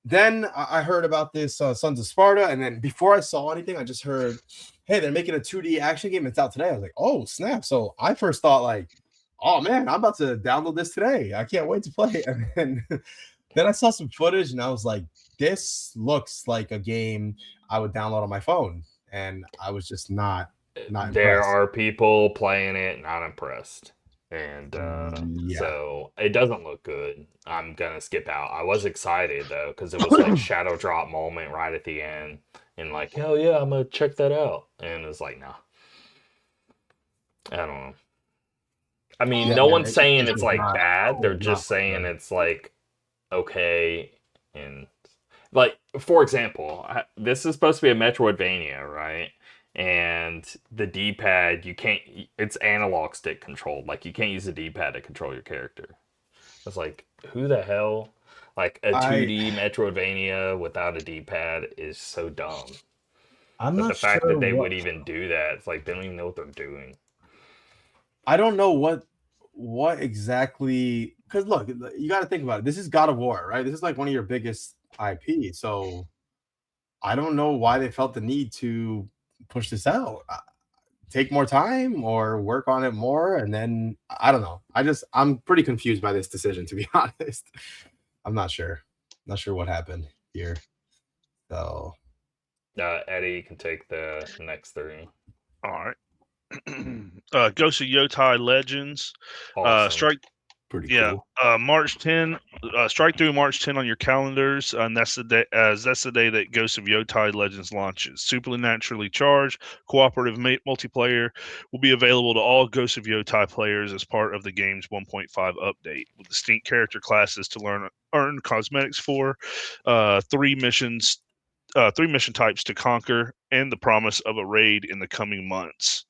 Then I heard about this Sons of Sparta, and then before I saw anything, I just heard, hey, they're making a 2D action game. It's out today. I was like, oh snap! So I first thought like, oh man, I'm about to download this today. I can't wait to play it. And then I saw some footage, and I was like, this looks like a game I would download on my phone, and I was just not impressed. There are people playing it not impressed. And so it doesn't look good. I'm gonna skip out. I was excited though because it was like shadow drop moment right at the end, and like hell yeah, I'm gonna check that out. And it's like nah, I don't know. I mean, no one's saying it's like bad. They're just saying it's like okay. And like for example, this is supposed to be a Metroidvania, right? And the D-pad, you can't, it's analog stick controlled. Like, you can't use the D-pad to control your character. It's like, who the hell? Like, a 2D Metroidvania without a D-pad is so dumb. But the fact that they would even do that, it's like, they don't even know what they're doing. I don't know what exactly, because look, you got to think about it. This is God of War, right? This is like one of your biggest IP. So, I don't know why they felt the need to push this out, take more time or work on it more, and then I don't know. I'm pretty confused by this decision, to be honest. I'm not sure what happened here. So Eddie can take the next 3. All right. Ghost of Yotai Legends. Awesome. Strike. Pretty Yeah. cool. March 10. Strike through March 10 on your calendars, and that's the day. That's the day that Ghost of Yotai Legends launches. Supernaturally charged cooperative multiplayer will be available to all Ghost of Yotai players as part of the game's 1.5 update, with distinct character classes to earn cosmetics for, three missions. Three mission types to conquer, and the promise of a raid in the coming months.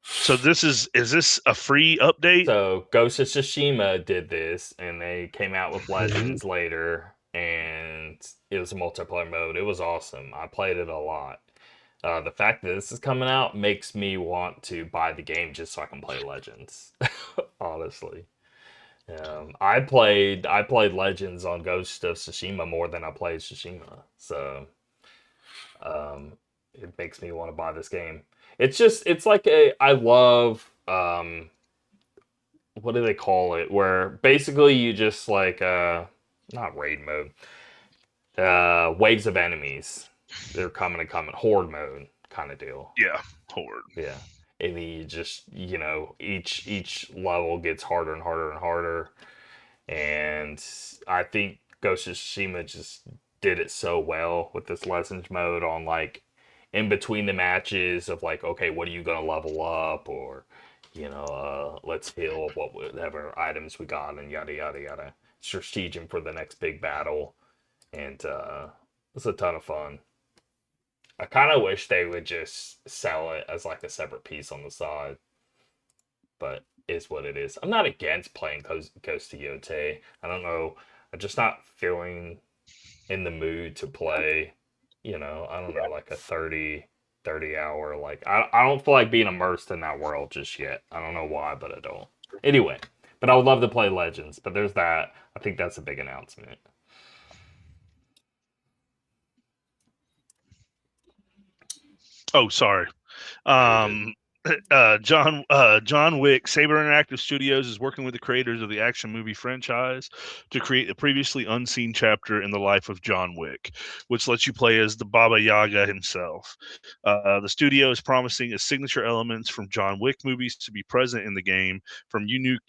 So is this a free update? So Ghost of Tsushima did this, and they came out with Legends later, and it was a multiplayer mode. It was awesome. I played it a lot. The fact that this is coming out makes me want to buy the game just so I can play Legends. Honestly, I played Legends on Ghost of Tsushima more than I played Tsushima, so it makes me want to buy this game. It's like I love what do they call it? Where basically you just like not raid mode, waves of enemies. They're coming, horde mode kind of deal. Yeah, horde. Yeah, and then you just each level gets harder and harder and harder, and I think Ghost of Tsushima just did it so well with this lessons mode on like in between the matches of like, okay, what are you gonna level up, or let's heal whatever items we got and yada yada yada. Strategizing for the next big battle, and it's a ton of fun. I kind of wish they would just sell it as like a separate piece on the side, but is what it is. I'm not against playing Ghost of Yotei. I don't know. I'm just not feeling in the mood to play, I don't know, like a 30 hour, like, I don't feel like being immersed in that world just yet. I don't know why, but I don't. Anyway, but I would love to play Legends, but there's that. I think that's a big announcement. Oh, sorry. John Wick. Saber Interactive Studios is working with the creators of the action movie franchise to create a previously unseen chapter in the life of John Wick, which lets you play as the Baba Yaga himself. The studio is promising its signature elements from John Wick movies to be present in the game, from unique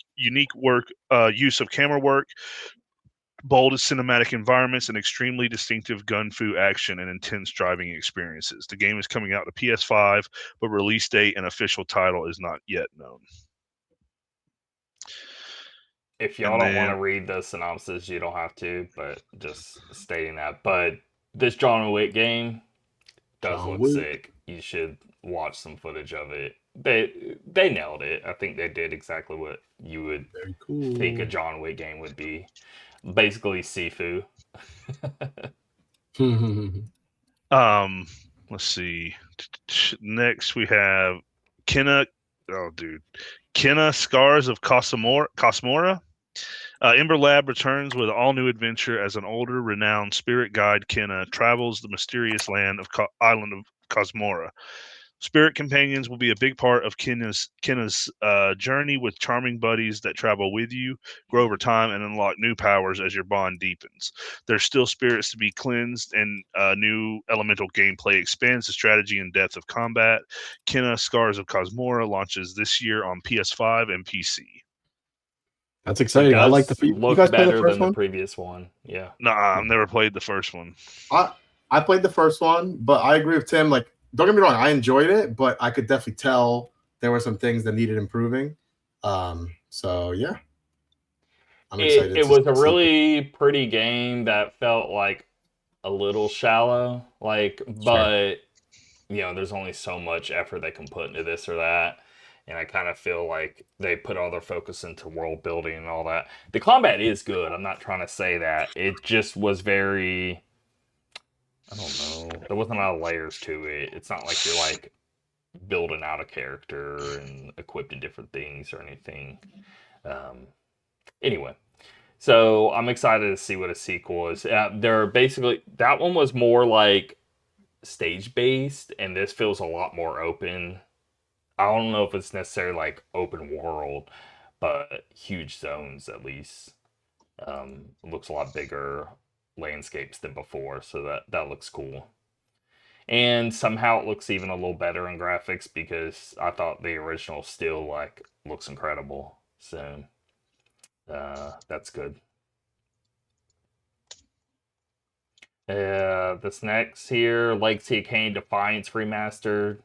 use of camera work, bold cinematic environments, and extremely distinctive gun fu action and intense driving experiences. The game is coming out to PS5, but release date and official title is not yet known. If y'all don't want to read the synopsis, you don't have to, but just stating that. But this John Wick game does look sick. You should watch some footage of it. They nailed it. I think they did exactly what you would think a John Wick game would be. Basically Sifu. Let's see. Next we have Kenna. Oh, dude. Kenna Scars of Cosmora. Ember Lab returns with an all-new adventure as an older, renowned spirit guide. Kenna travels the mysterious island of Cosmora. Spirit companions will be a big part of Kenna's journey, with charming buddies that travel with you, grow over time, and unlock new powers as your bond deepens. There's still spirits to be cleansed, and new elemental gameplay expands the strategy and depth of combat. Kenna Scars of Cosmora launches this year on PS5 and PC. That's exciting. I like the. Look you guys play the better first than one? the previous one. Yeah. Nah, I've never played the first one. I played the first one, but I agree with Tim. Like, don't get me wrong, I enjoyed it, but I could definitely tell there were some things that needed improving. So yeah, I'm excited. It was a really pretty game that felt like a little shallow, but there's only so much effort they can put into this or that. And I kind of feel like they put all their focus into world building and all that. The combat is good. I'm not trying to say that. It just was very, I don't know. There wasn't a lot of layers to it. It's not like you're like building out a character and equipping different things or anything. Anyway, so I'm excited to see what a sequel is. They're basically, that one was more like stage based, and this feels a lot more open. I don't know if it's necessarily like open world, but huge zones at least. Looks a lot bigger landscapes than before, so that looks cool. And somehow it looks even a little better in graphics because I thought the original still like looks incredible. So that's good. This next here, Legacy of Kain Defiance Remastered.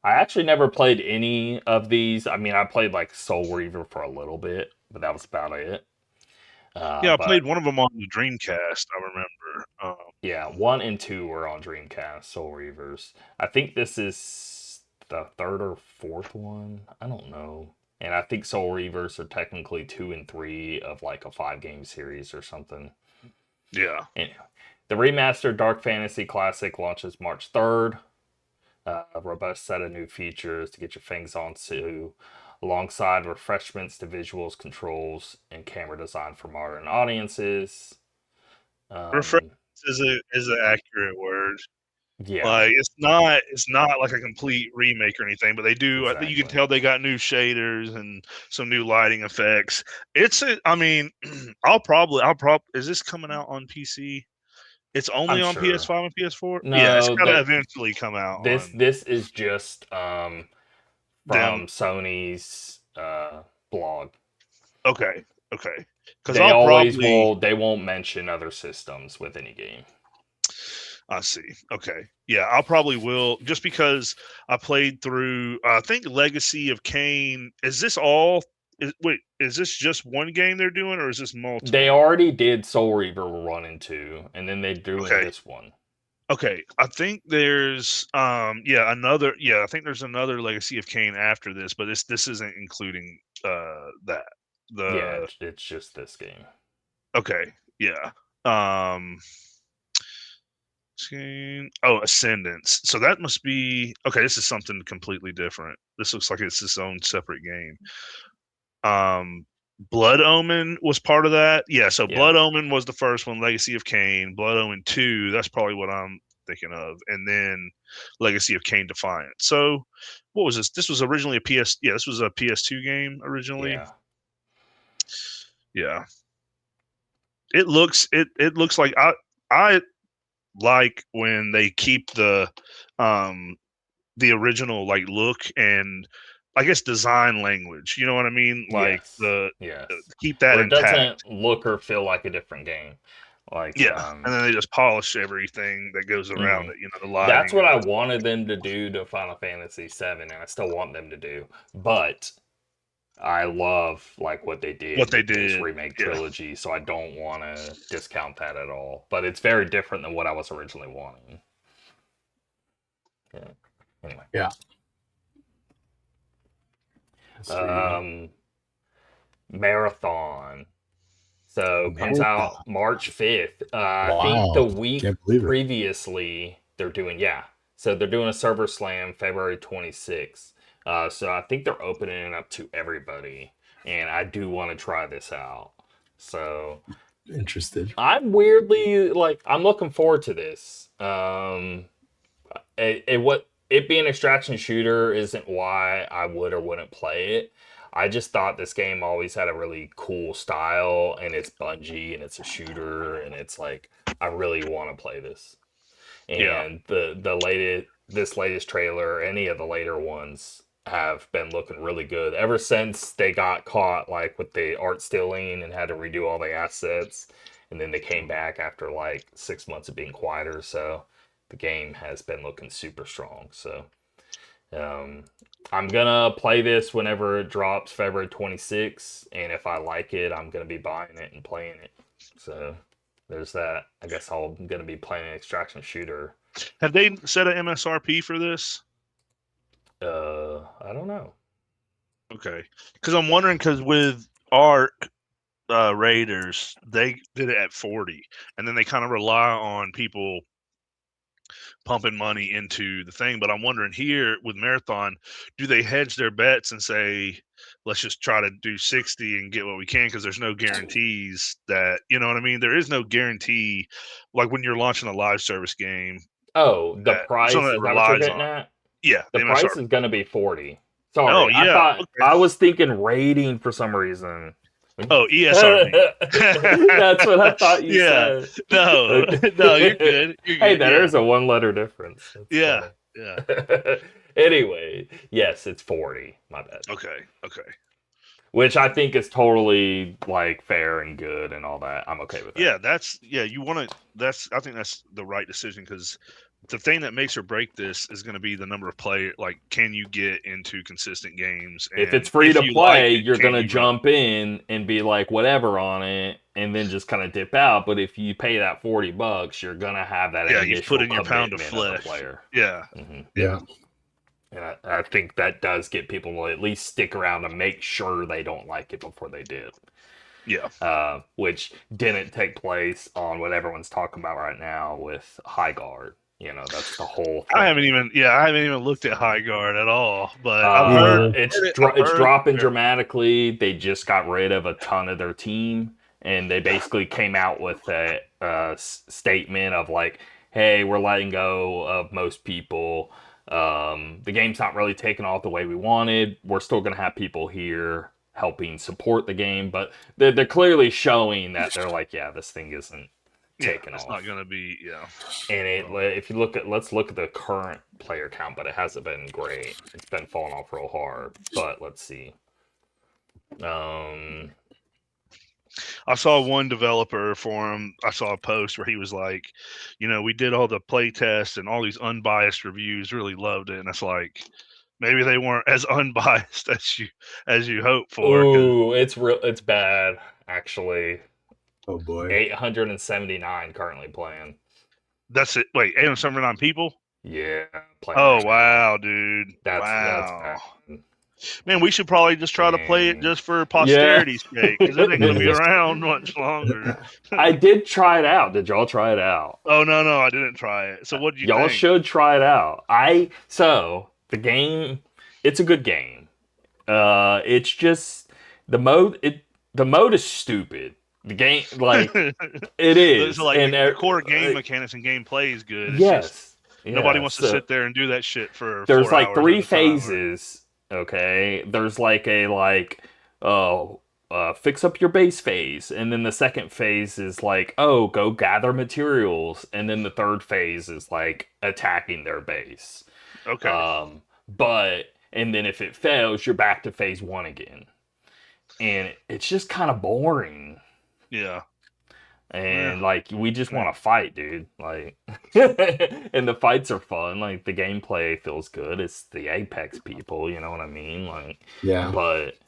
I actually never played any of these. I mean, I played like Soul Reaver for a little bit, but that was about it. Yeah, I But played one of them on the Dreamcast. I remember. yeah, 1 and 2 were on Dreamcast, Soul Reavers. I think this is the third or fourth one. I don't know. And I think Soul Reavers are technically 2 and 3 of like a 5-game series or something. Yeah. Anyway, the remastered Dark Fantasy Classic launches March 3rd. A robust set of new features to get your fangs onto, alongside refreshments to visuals, controls, and camera design for modern audiences. Refresh is an accurate word. Yeah, Like it's not like a complete remake or anything, but they do. I think you can exactly. tell they got new shaders and some new lighting effects. I mean, Is this coming out on PC? It's only I'm on sure. PS5 and PS4. Yeah, it's No, got to eventually come out on this is just them. from Sony's blog. Okay, okay. Because They I'll always probably. will. They won't mention other systems with any game. I see. Okay. Yeah, I'll probably will just because I played through. I think Legacy of Kain. Is this all? Wait, is this just one game they're doing, or is this They multiple? already did Soul Reaver 1 and 2, and then they're doing Okay. this one. Okay. I think there's I think there's another Legacy of Kain after this, but this isn't including that. Yeah, The it's just this game. Okay. Yeah. Um Ascendance. So that must be okay. This is something completely different. This looks like it's its own separate game. Blood Omen was part of that. Yeah, so Yeah. Blood Omen was the first one, Legacy of Kain. Blood Omen 2, that's probably what I'm thinking of. And then Legacy of Kain Defiant. So what was this? This was originally this was a PS2 game originally. Yeah. Yeah. It looks like I like when they keep the original like look and I guess design language. You know what I mean? Like Yes. Yes. keep that Where it intact. doesn't look or feel like a different game. Like, Yeah, and then they just polish everything that goes around mhm. it. You know, the That's lighting what and I the wanted them to do to Final Fantasy VII, and I still want them to do. But I love like what they what did they with this did. remake Yeah, trilogy, so I don't want to discount that at all. But it's very different than what I was originally wanting. Yeah. Anyway. Yeah. Marathon. So comes Marathon. out March 5th. I think Wow. the week Can't believe it. previously they're doing So they're doing a server slam February 26th. So I think they're opening it up to everybody, and I do want to try this out. So Interested. I'm weirdly like I'm looking forward to this. It being an extraction shooter isn't why I would or wouldn't play it. I just thought this game always had a really cool style, and it's Bungie, and it's a shooter, and it's like I really want to play this. yeah, And this latest trailer, any of the later ones, have been looking really good ever since they got caught like with the art stealing and had to redo all the assets, and then they came back after like 6 months of being quieter. So the game has been looking super strong. So I'm gonna play this whenever it drops February 26th, and if I like it, I'm gonna be buying it and playing it. So there's that. I guess I'm gonna be playing an extraction shooter. have they set an MSRP for this? I don't know. Okay, because I'm wondering because with Ark Raiders, they did it at 40, and then they kind of rely on people pumping money into the thing. But I'm wondering here with Marathon, do they hedge their bets and say, let's just try to do 60 and get what we can? Because there's no guarantees that, you know what I mean? There is no guarantee, like when you're launching a live service game, Oh, the that something price, that is that what you're relies getting on. at? Yeah, The the MSR. price is gonna be 40. Oh, Sorry, I yeah. thought Okay. I was thinking rating for some reason. Oh, ESRB. That's what I thought you Yeah. said. No, no, you're good. You're Hey, good. there's a 1 letter difference. That's Yeah. funny. Yeah. Anyway, yes, it's 40. My bad. Okay. Okay. Which I think is totally like fair and good and all that. I'm okay with that. Yeah, you want to. I think that's the right decision because the thing that makes or break this is going to be the number of players. Like, can you get into consistent games? And If it's free to you play, like it, you're can gonna you run? jump in and be like whatever on it, and then just kind of dip out. But if you pay that $40, you're gonna have that Yeah, you've initial put in your pound of commitment of the flesh. player. Yeah. hmm Yeah. And I think that does get people to at least stick around to make sure they don't like it before they did. Yeah. Which didn't take place on what everyone's talking about right now with High Guard. You know, that's the whole thing. I haven't even looked at High Guard at all, but I've heard it's dropping dramatically. They just got rid of a ton of their team, and they basically came out with a statement of like, "Hey, we're letting go of most people. The game's not really taking off the way we wanted. We're still gonna have people here helping support the game, but they're clearly showing that they're like, yeah, this thing isn't taking off. It's not gonna be, And if you let's look at the current player count, but it hasn't been great. It's been falling off real hard. But let's see. I saw one developer forum. I saw a post where he was like, we did all the play tests and all these unbiased reviews. Really loved it, and it's like maybe they weren't as unbiased as you hope for. Ooh, it's bad actually. Oh boy. 879 currently playing. That's it. Wait, 879 people? Yeah. Oh wow, dude. That's wow. Bad. Man, we should probably just try to play it just for posterity's sake, because it ain't gonna be around much longer. I did try it out. Did y'all try it out? Oh no, I didn't try it. So what did you Y'all think? should try it out. So the game, it's a good game. It's just the mode is stupid. The game, like, it is. So, like, and the core game mechanics and gameplay is good. It's yes. just, nobody wants to sit there and do that shit for there's 4 like hours 3 at a time, phases. Okay. There's like fix up your base phase. And then the second phase is like, go gather materials. And then the third phase is like attacking their base. Okay. And then if it fails, you're back to phase 1 again. And it's just kind of boring. Yeah. And like we just want to fight, dude. Like and the fights are fun. Like the gameplay feels good. It's the Apex people, you know what I mean? Like yeah. But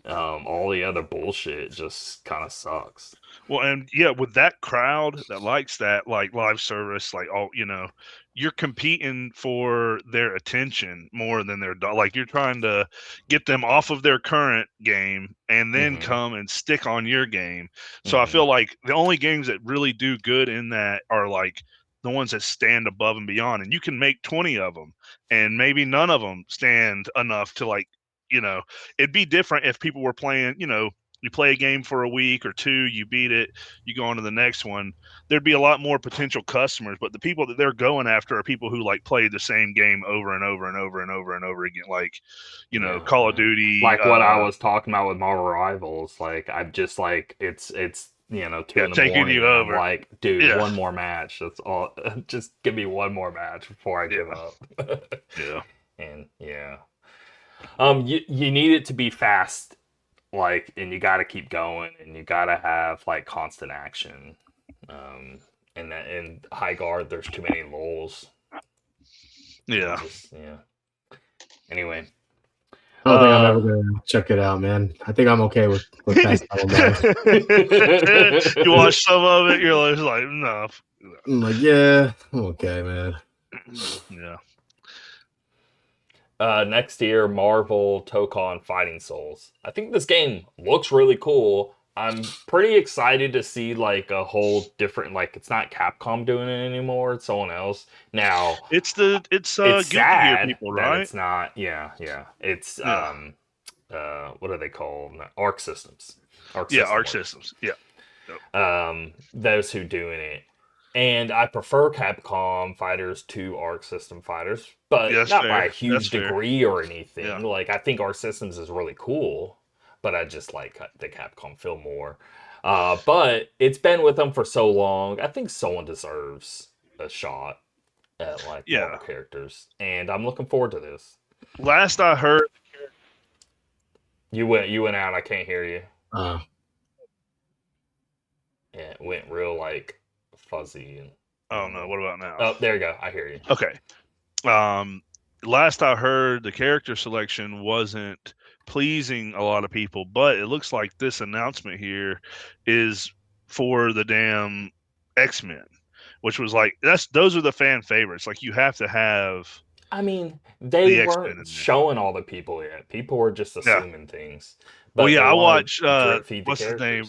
all the other bullshit just kind of sucks. Well, and with that crowd that likes that, like live service, like you're competing for their attention more than their like you're trying to get them off of their current game and then come and stick on your game. So I feel like the only games that really do good in that are like the ones that stand above and beyond, and you can make 20 of them, and maybe none of them stand enough to like, it'd be different if people were playing, you play a game for a week or 2, you beat it, you go on to the next one. There'd be a lot more potential customers, but the people that they're going after are people who like play the same game over and over and over and over and over again, like Call of Duty, like what I was talking about with Marvel Rivals. Like I'm just like it's 2 in the morning. You over. I'm like, dude, one more match. That's all. Just give me one more match before I give up. And you need it to be fast. Like, and you got to keep going, and you got to have like constant action. And that in High Guard, there's too many lulls. Yeah. Anyway, I don't think I'm ever gonna check it out, man. I think I'm okay with past You watch some of it, you're just like, no. I'm like, yeah, I'm okay, man. Yeah. Next year, Marvel Tokon Fighting Souls. I think this game looks really cool. I'm pretty excited to see like a whole different, like it's not Capcom doing it anymore, it's someone else. Now it's sad Gear people, right? It's not, It's what are they called? Arc Systems. Arc Systems. Yeah. Those who doing it. And I prefer Capcom fighters to Arc System fighters, but not by a huge degree or anything. Like I think Arc Systems is really cool, but I just like the Capcom feel more. But it's been with them for so long. I think someone deserves a shot at like Marvel characters, and I'm looking forward to this. Last I heard, you went out. I can't hear you. Uh, Yeah, it went real like fuzzy. And oh no, what about now? Oh, there you go. I hear you. Okay. Last I heard, the character selection wasn't pleasing a lot of people, but it looks like this announcement here is for the damn X-Men, which was like those are the fan favorites. Like you have to have. I mean, they The weren't showing all the people yet. People were just assuming things. But well, yeah, I watched what's his name?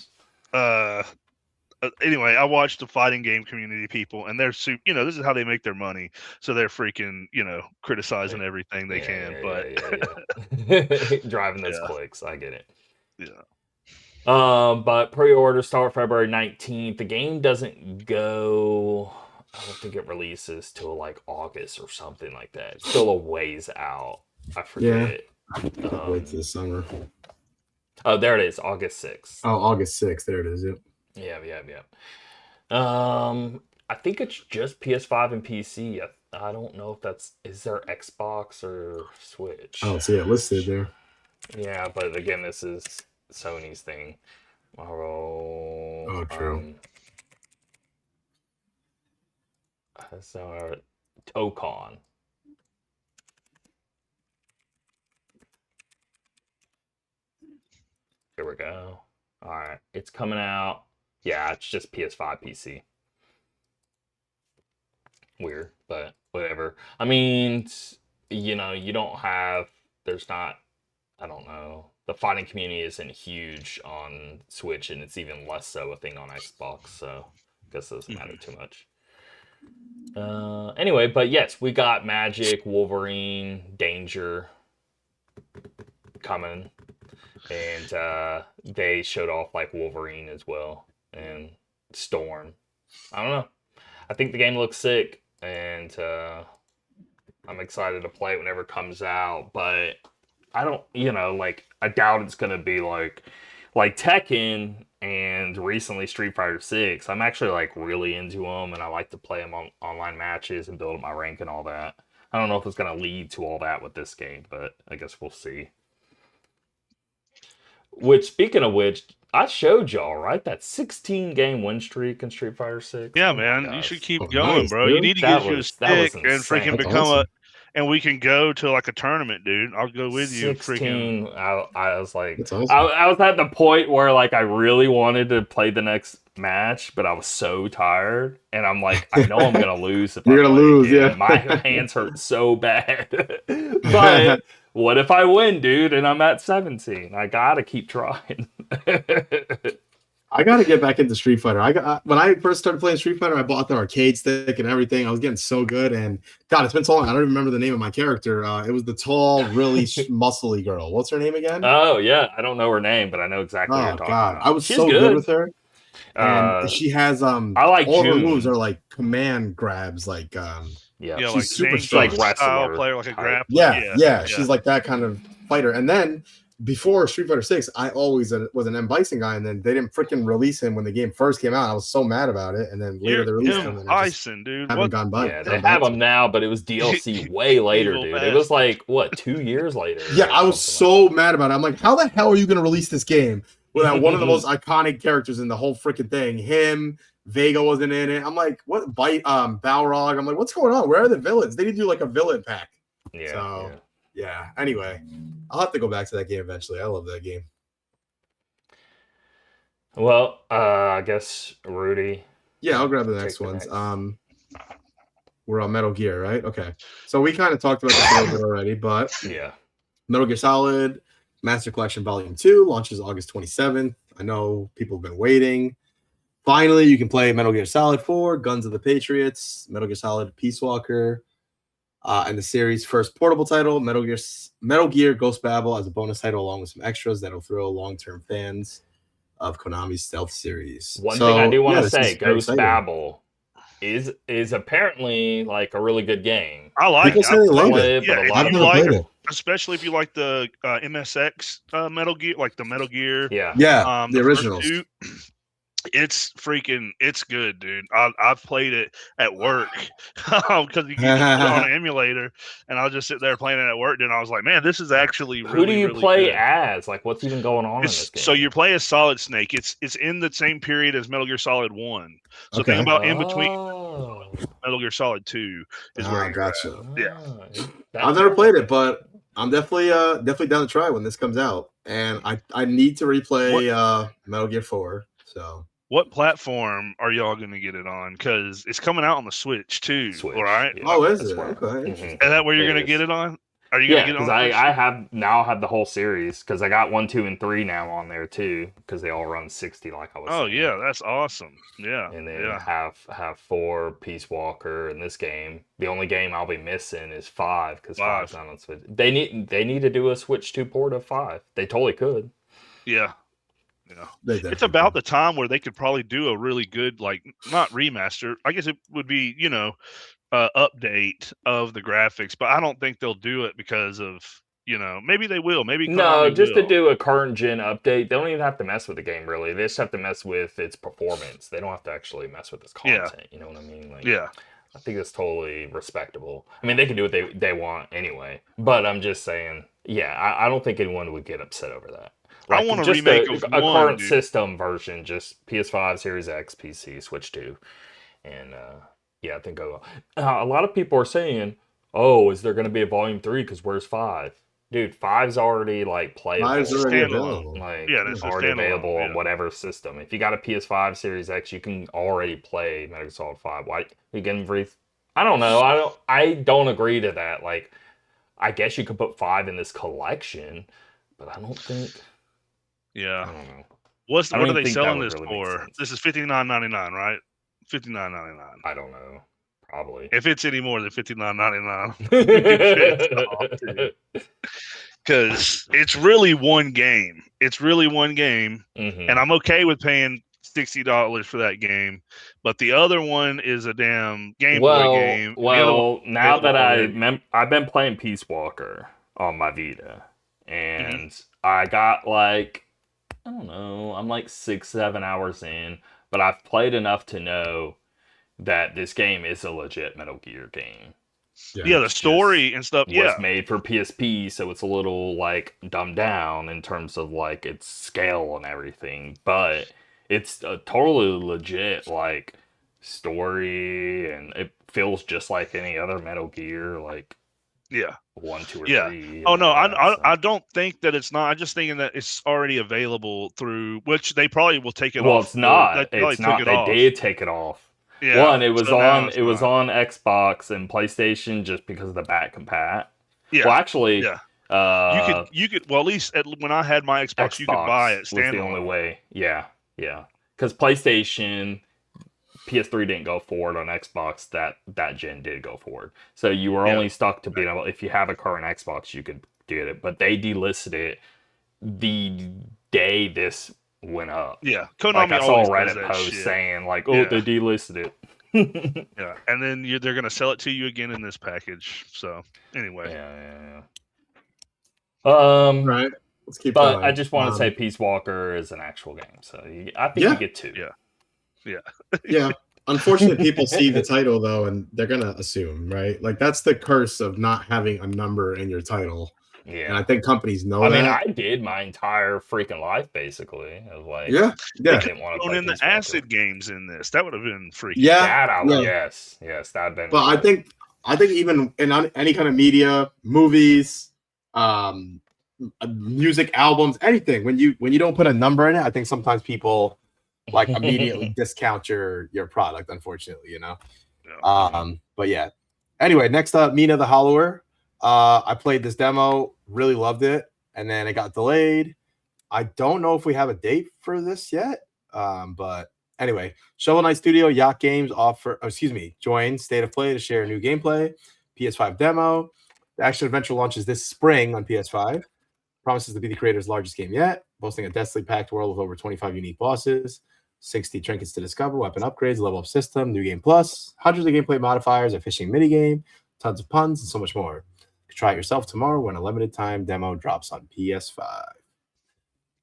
Anyway, I watched the fighting game community people, and they're super. You know, this is how they make their money, so they're freaking, you know, criticizing everything they can. Driving those clicks, I get it. Yeah. But pre-order start February 19th. The game doesn't go. I don't think it releases till like August or something like that. It's still a ways out. I forget. Yeah. Wait till the summer. Oh, there it is. August 6th. Oh, August 6th. There it is. Yep. Yeah. I think it's just PS5 and PC. I don't know if is there Xbox or Switch. Oh, see it listed there. Yeah, but again, this is Sony's thing. Oh, true. So, Tocon. Here we go. All right, it's coming out. Yeah, it's just PS5, PC. Weird, but whatever. I mean, you know, there's not, I don't know. The fighting community isn't huge on Switch, and it's even less so a thing on Xbox, so I guess it doesn't matter too much. Anyway, but yes, we got Magic, Wolverine, Danger coming, and they showed off like Wolverine as well, and Storm. I don't know. I think the game looks sick, and I'm excited to play it whenever it comes out, but I don't, I doubt it's gonna be like Tekken and recently Street Fighter 6. I'm actually like really into them, and I like to play them on online matches and build up my rank and all that. I don't know if it's gonna lead to all that with this game, but I guess we'll see. Which, speaking of which, I showed y'all, right? That 16 game win streak in Street Fighter 6. Yeah, man, you should keep going, nice, bro. dude. You need to get you a stick and freaking become and we can go to like a tournament, dude. I'll go with you. 16. I was like, awesome. I was at the point where like I really wanted to play the next match, but I was so tired, and I'm like, I know I'm gonna lose if you're gonna lose. Again. Yeah, my hands hurt so bad. But what if I win, dude? And I'm at 17. I gotta keep trying. I gotta get back into Street Fighter. When I first started playing Street Fighter, I bought the arcade stick and everything. I was getting so good, and God, it's been so long. I don't even remember the name of my character. It was the tall, really muscly girl. What's her name again? Oh yeah, I don't know her name, but I know exactly what you're talking about. I was so good with her. And she has I like all June. her moves are like command grabs, like she's like super strong. Like wrestler player, like a grappler. Yeah, she's like that kind of fighter. And then before Street Fighter 6, I always was an M. Bison guy, and then they didn't freaking release him when the game first came out. I was so mad about it, and then later they released him. And Bison, dude. Haven't gone by. Yeah, they have him now, but it was DLC way later, dude. It was like, what, 2 years later? Yeah, I was so mad about it. I'm like, how the hell are you going to release this game without one of the most iconic characters in the whole freaking thing? Him, Vega wasn't in it. I'm like, what? Byte, Balrog. I'm like, what's going on? Where are the villains? They need to do like a villain pack. Yeah. Anyway, I'll have to go back to that game eventually. I love that game. Well, I guess Rudy. Yeah, I'll grab the next ones. We're on Metal Gear, right? Okay. So we kind of talked about this a little bit already, but yeah, Metal Gear Solid Master Collection Volume 2 launches August 27th. I know people have been waiting. Finally, you can play Metal Gear Solid 4, Guns of the Patriots, Metal Gear Solid Peace Walker, and the series' first portable title, Metal Gear Ghost Babel, as a bonus title, along with some extras that'll thrill long-term fans of Konami's stealth series. One thing I do want to say, Ghost Babel is apparently like a really good game. I like People it. say they love Play it. but a Yeah, lot I've of never people, played it. especially if you like the MSX Metal Gear, like the Metal Gear, yeah. Yeah, the the first originals. two. It's good, dude. I've played it at work because you can just put it on an emulator, and I'll just sit there playing it at work. And I was like, man, this is actually Who do really, you really play good. as? Like, what's even going on in this game? So you play as Solid Snake. It's in the same period as Metal Gear Solid 1. So Okay. think about in between Oh. Metal Gear Solid 2 is where you're Gotcha. at. Yeah. I've never played it, but I'm definitely down to try when this comes out. And I need to replay Metal Gear 4. So What platform are y'all going to get it on? Because it's coming out on the Switch too, Switch. right? Yeah, oh, is that's it? where- Okay. Mhm. Interesting. Is that where you're It going to is. get it on? Are you going Yeah, to get it because on? the I Switch? have the whole series because I got 1, 2, and 3 now on there too because they all run 60 like I was Oh saying. yeah, that's awesome. Yeah, And then yeah. have 4 Peace Walker in this game. The only game I'll be missing is 5 because 5's not on Switch. They need to do a Switch 2 port of 5. They totally could. Yeah. They It's definitely about can. the time where they could probably do a really good, like, not remaster. I guess it would be, update of the graphics, but I don't think they'll do it because of, maybe they will. Maybe No, Konami just to will. do a current gen update. They don't even have to mess with the game really. They just have to mess with its performance. They don't have to actually mess with its Yeah. content. You know what I mean? Like, Yeah. I think that's totally respectable. I mean, they can do what they want anyway. But I'm just saying, yeah, I don't think anyone would get upset over that. I Like, want a just remake of a one, current dude. system version, just PS5, Series X, PC, Switch 2, and yeah, I think a lot of people are saying, "Oh, is there going to be a Volume 3? Because where's 5?" Dude, 5's already like playable. 5's already Standalone. available. Like, Yeah, it's a already standalone, available on yeah. whatever system. If you got a PS5 Series X, you can already play Metal Gear Solid 5. Why you getting free? I don't know. I don't agree to that. Like, I guess you could put 5 in this collection, but I don't think. Yeah. I don't know. What I are don't even they think that selling would this really make for? sense. This is $59.99, right? $59.99. I don't know. Probably. If it's any more than $59.99, because it's really one game. It's really one game, Mhm. and I'm okay with paying $60 for that game. But the other one is a damn Game Boy game. The other one Now that already. I've been playing Peace Walker on my Vita, Mm-hmm. and I got like, I don't know, I'm like 6, 7 hours in, but I've played enough to know that this game is a legit Metal Gear game. Yeah, the It's story just and stuff. was Yeah, made for PSP, so it's a little like dumbed down in terms of like its scale and everything, but it's a totally legit like story, and it feels just like any other Metal Gear, like yeah, 1, 2, or yeah. 3. Oh and no, all that, so. I don't think that it's not. I'm just thinking that it's already available through, which they probably will take it Well, off. it's not. They probably It's took not. it They off. did take it off. Yeah. One, it was so now on. it's It was not. on Xbox and PlayStation just because of the back compat. Yeah. Well, actually, Yeah. uh, You could. Well, at least when I had my Xbox, you could buy it Xbox was the only standalone. way. Yeah, yeah. Because PlayStation, PS3 didn't go forward on Xbox. That gen did go forward. So you were Yeah. only stuck to being able. If you have a current Xbox, you could get it. But they delisted it the day this went up. Yeah, Like, Konami I saw a always does Reddit that post shit. saying like, "Oh, Yeah. they delisted it." Yeah, and then they're gonna sell it to you again in this package. So anyway, Yeah. All right. Let's keep But going. I just want to say Peace Walker is an actual game, so I think you get 2. Yeah. Unfortunately, people see the title though, and they're gonna assume, right? Like that's the curse of not having a number in your title. Yeah. And I think companies know I that. mean, I did my entire freaking life basically. I was like, yeah. I didn't want to thrown play in the Peace Walker. acid games in this. That would have been freaky. Yeah. Yes, that'd been. But really I think even in any kind of media, movies, music albums, anything, when you don't put a number in it, I think sometimes people like immediately discount your product, unfortunately, you know. Yeah. But yeah. Anyway, next up, Mina the Hollower. I played this demo, really loved it, and then it got delayed. I don't know if we have a date for this yet. But anyway, Shovel Knight Studio, Yacht Games join State of Play to share new gameplay. PS5 demo. The action adventure launches this spring on PS5. Promises to be the creator's largest game yet, boasting a densely packed world with over 25 unique bosses. 60 trinkets to discover, weapon upgrades, level up system, new game plus, hundreds of gameplay modifiers, a fishing minigame, tons of puns, and so much more. Try it yourself tomorrow when a limited time demo drops on PS5.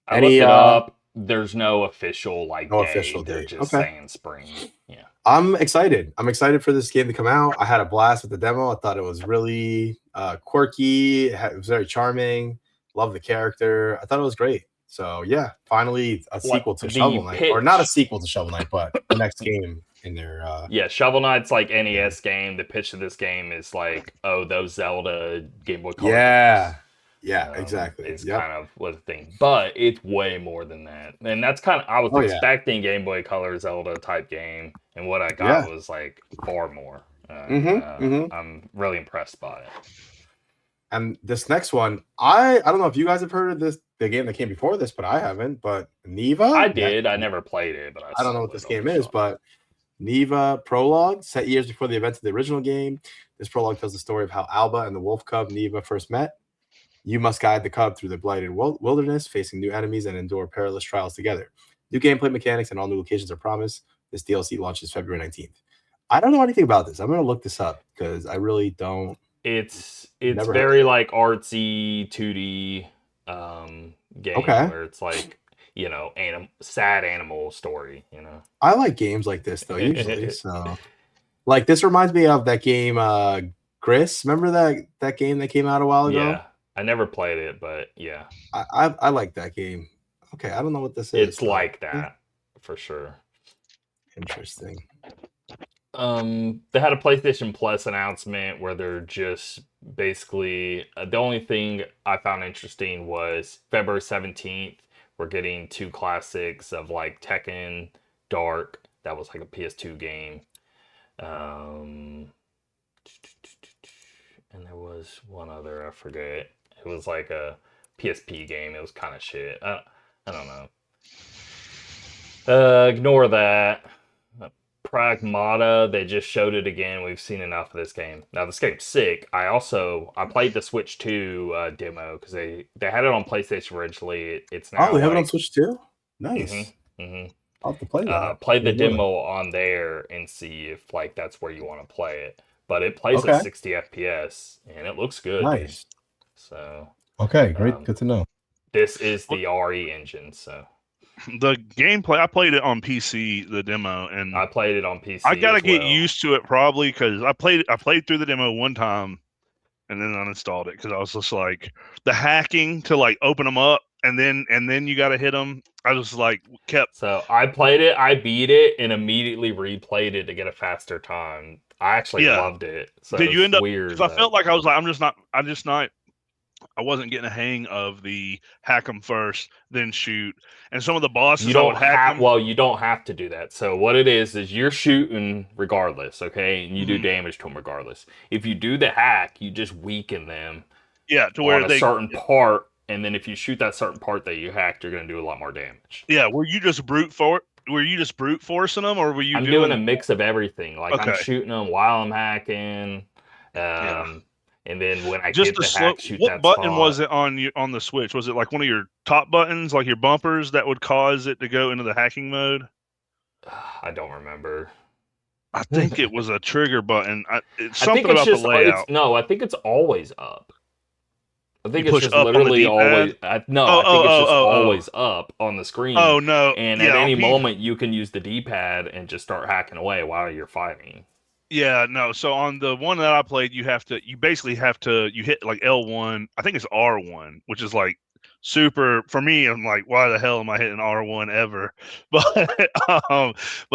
I looked it up. There's no official no day. official They're date. just saying spring. Yeah. I'm excited. I'm excited for this game to come out. I had a blast with the demo. I thought it was really quirky. It was very charming. Love the character. I thought it was great. So yeah, finally a sequel to Shovel Knight, or not a sequel to Shovel Knight, but the next game in their. Yeah, Shovel Knight's like NES game. The pitch of this game is like, oh, those Zelda Game Boy Color. Yeah, exactly. It's kind of what the thing, but it's way more than that. And that's kind of, I was expecting Game Boy Color Zelda type game, and what I got was like far more. I'm really impressed by it. And this next one, I don't know if you guys have heard of this, the game that came before this, but I haven't. But Neva, I did. I never played it, but I don't know what this game is. But Neva Prologue, set years before the events of the original game. This prologue tells the story of how Alba and the wolf cub Neva first met. You must guide the cub through the blighted wilderness, facing new enemies and endure perilous trials together. New gameplay mechanics and all new locations are promised. This DLC launches February 19th. I don't know anything about this. I'm going to look this up because I really don't. It's very like artsy 2D game where it's like, you know, sad animal story, you know. I like games like this though, usually. So like this reminds me of that game Gris. Remember that game that came out a while ago? Yeah. I never played it, but yeah. I like that game. Okay, I don't know what this is. It's like that for sure. Interesting. They had a PlayStation Plus announcement where they're just basically the only thing I found interesting was February 17th. We're getting 2 classics of like Tekken, Dark. That was like a PS2 game. And there was one other, I forget. It was like a PSP game. It was kind of shit. I don't know. Ignore that. Pragmata, they just showed it again. We've seen enough of this game. Now, this game's sick. I played the Switch 2 demo because they had it on PlayStation originally. It's now. Oh, they have it on Switch 2? Nice. I'll have to play that. Play the demo on there and see if like that's where you want to play it. But it plays at 60 FPS and it looks good. Nice. So. Okay, great. Good to know. This is the RE engine, so. The gameplay, I played it on PC, the demo, and I played it on PC. I gotta get used to it probably because I played through the demo one time and then uninstalled it because I was just like the hacking to like open them up and then you gotta hit them. I just like kept. So I played it, I beat it, and immediately replayed it to get a faster time. I actually loved it. So did you end up? Weird. Because I felt like I was like I wasn't getting a hang of the hack them first, then shoot. And some of the bosses you don't you don't have to do that. So what it is you're shooting regardless, okay? And you do damage to them regardless. If you do the hack, you just weaken them. Yeah, to where on a certain part, and then if you shoot that certain part that you hacked, you're going to do a lot more damage. Yeah, were you just brute forcing them, or were you doing a mix of everything? Like I'm shooting them while I'm hacking. And then when I get the hack, shoot what button was it on the Switch? Was it like one of your top buttons, like your bumpers, that would cause it to go into the hacking mode? I don't remember. I think it was a trigger button. It's something about the layout. I think it's always up. I think it's just literally always. I think it's just always up on the screen. Oh no! And at any moment, you can use the D-pad and just start hacking away while you're fighting. Yeah, no. So on the one that I played, you basically have to hit like L1. I think it's R1, which is like super for me. I'm like, why the hell am I hitting R1 ever? But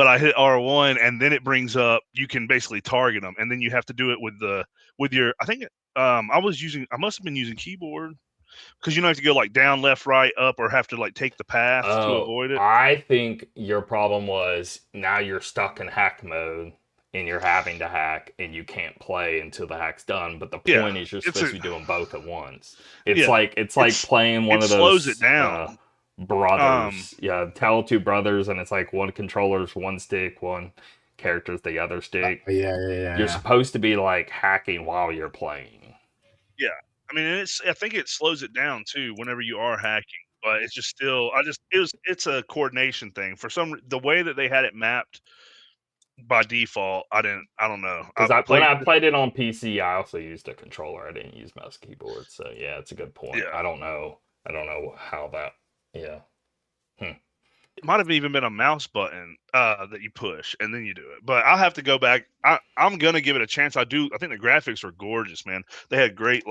I hit R1 and then it brings up, you can basically target them, and then you have to do it with your. I think I must have been using keyboard because you don't have to go like down, left, right, up, or have to like take the path to avoid it. I think your problem was now you're stuck in hack mode. And you're having to hack, and you can't play until the hack's done. But the point is, you're supposed to be doing both at once. It's like playing one of those. Slows it down. Brothers, Tell two brothers, and it's like one controller's one stick, one character's the other stick. You're supposed to be like hacking while you're playing. Yeah, I mean, I think it slows it down too whenever you are hacking. but it's just still. It's a coordination thing. For the way that they had it mapped by default, I don't know. Because when I played it on PC, I also used a controller. I didn't use mouse keyboard. So yeah, it's a good point. Yeah. I don't know how that. Yeah. It might have even been a mouse button that you push and then you do it. But I'll have to go back. I'm gonna give it a chance. I think the graphics were gorgeous, man. They had great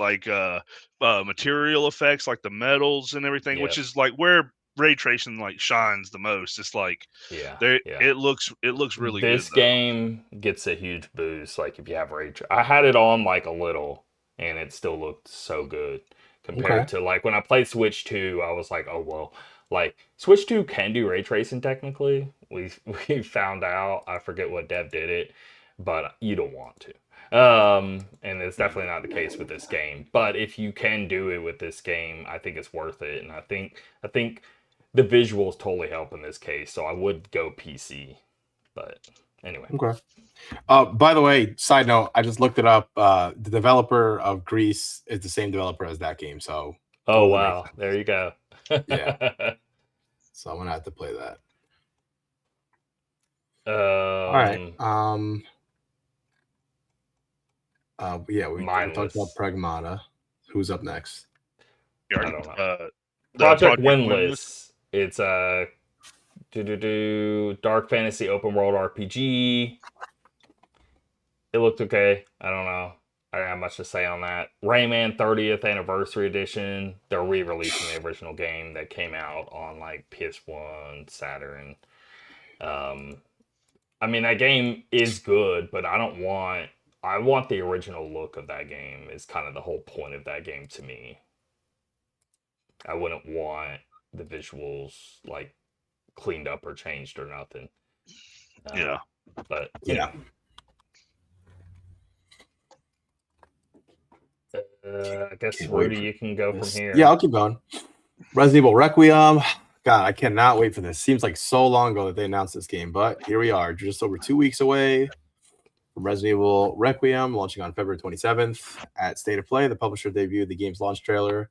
material effects, like the metals and everything, which is like where ray tracing like shines the most. It's like it looks really good. This game gets a huge boost. Like if you have ray I had it on like a little, and it still looked so good compared to like when I played Switch 2. I was like, oh well. Like Switch 2 can do ray tracing technically. We found out. I forget what dev did it, but you don't want to. And it's definitely not the case with this game. But if you can do it with this game, I think it's worth it. And I think the visuals totally help in this case. So I would go PC. But anyway. Okay. By the way, side note, I just looked it up. The developer of Grease is the same developer as that game. So. Oh wow! There you go. Yeah. So I'm gonna have to play that. All right. Yeah, we talked about Pragmata. Who's up next? I don't know. Project Windless. It's a dark fantasy open world RPG. It looked okay. I don't know. I don't have much to say on that. Rayman 30th Anniversary Edition. They're re-releasing the original game that came out on like PS1, Saturn. I mean, that game is good, but I want the original look of that game is kind of the whole point of that game to me. I wouldn't want the visuals like cleaned up or changed or nothing. But yeah. I guess Rudy, you can go from here. Yeah, I'll keep going. Resident Evil Requiem. God, I cannot wait for this. Seems like so long ago that they announced this game, but here we are, just over 2 weeks away from Resident Evil Requiem, launching on February 27th at State of Play. The publisher debuted the game's launch trailer,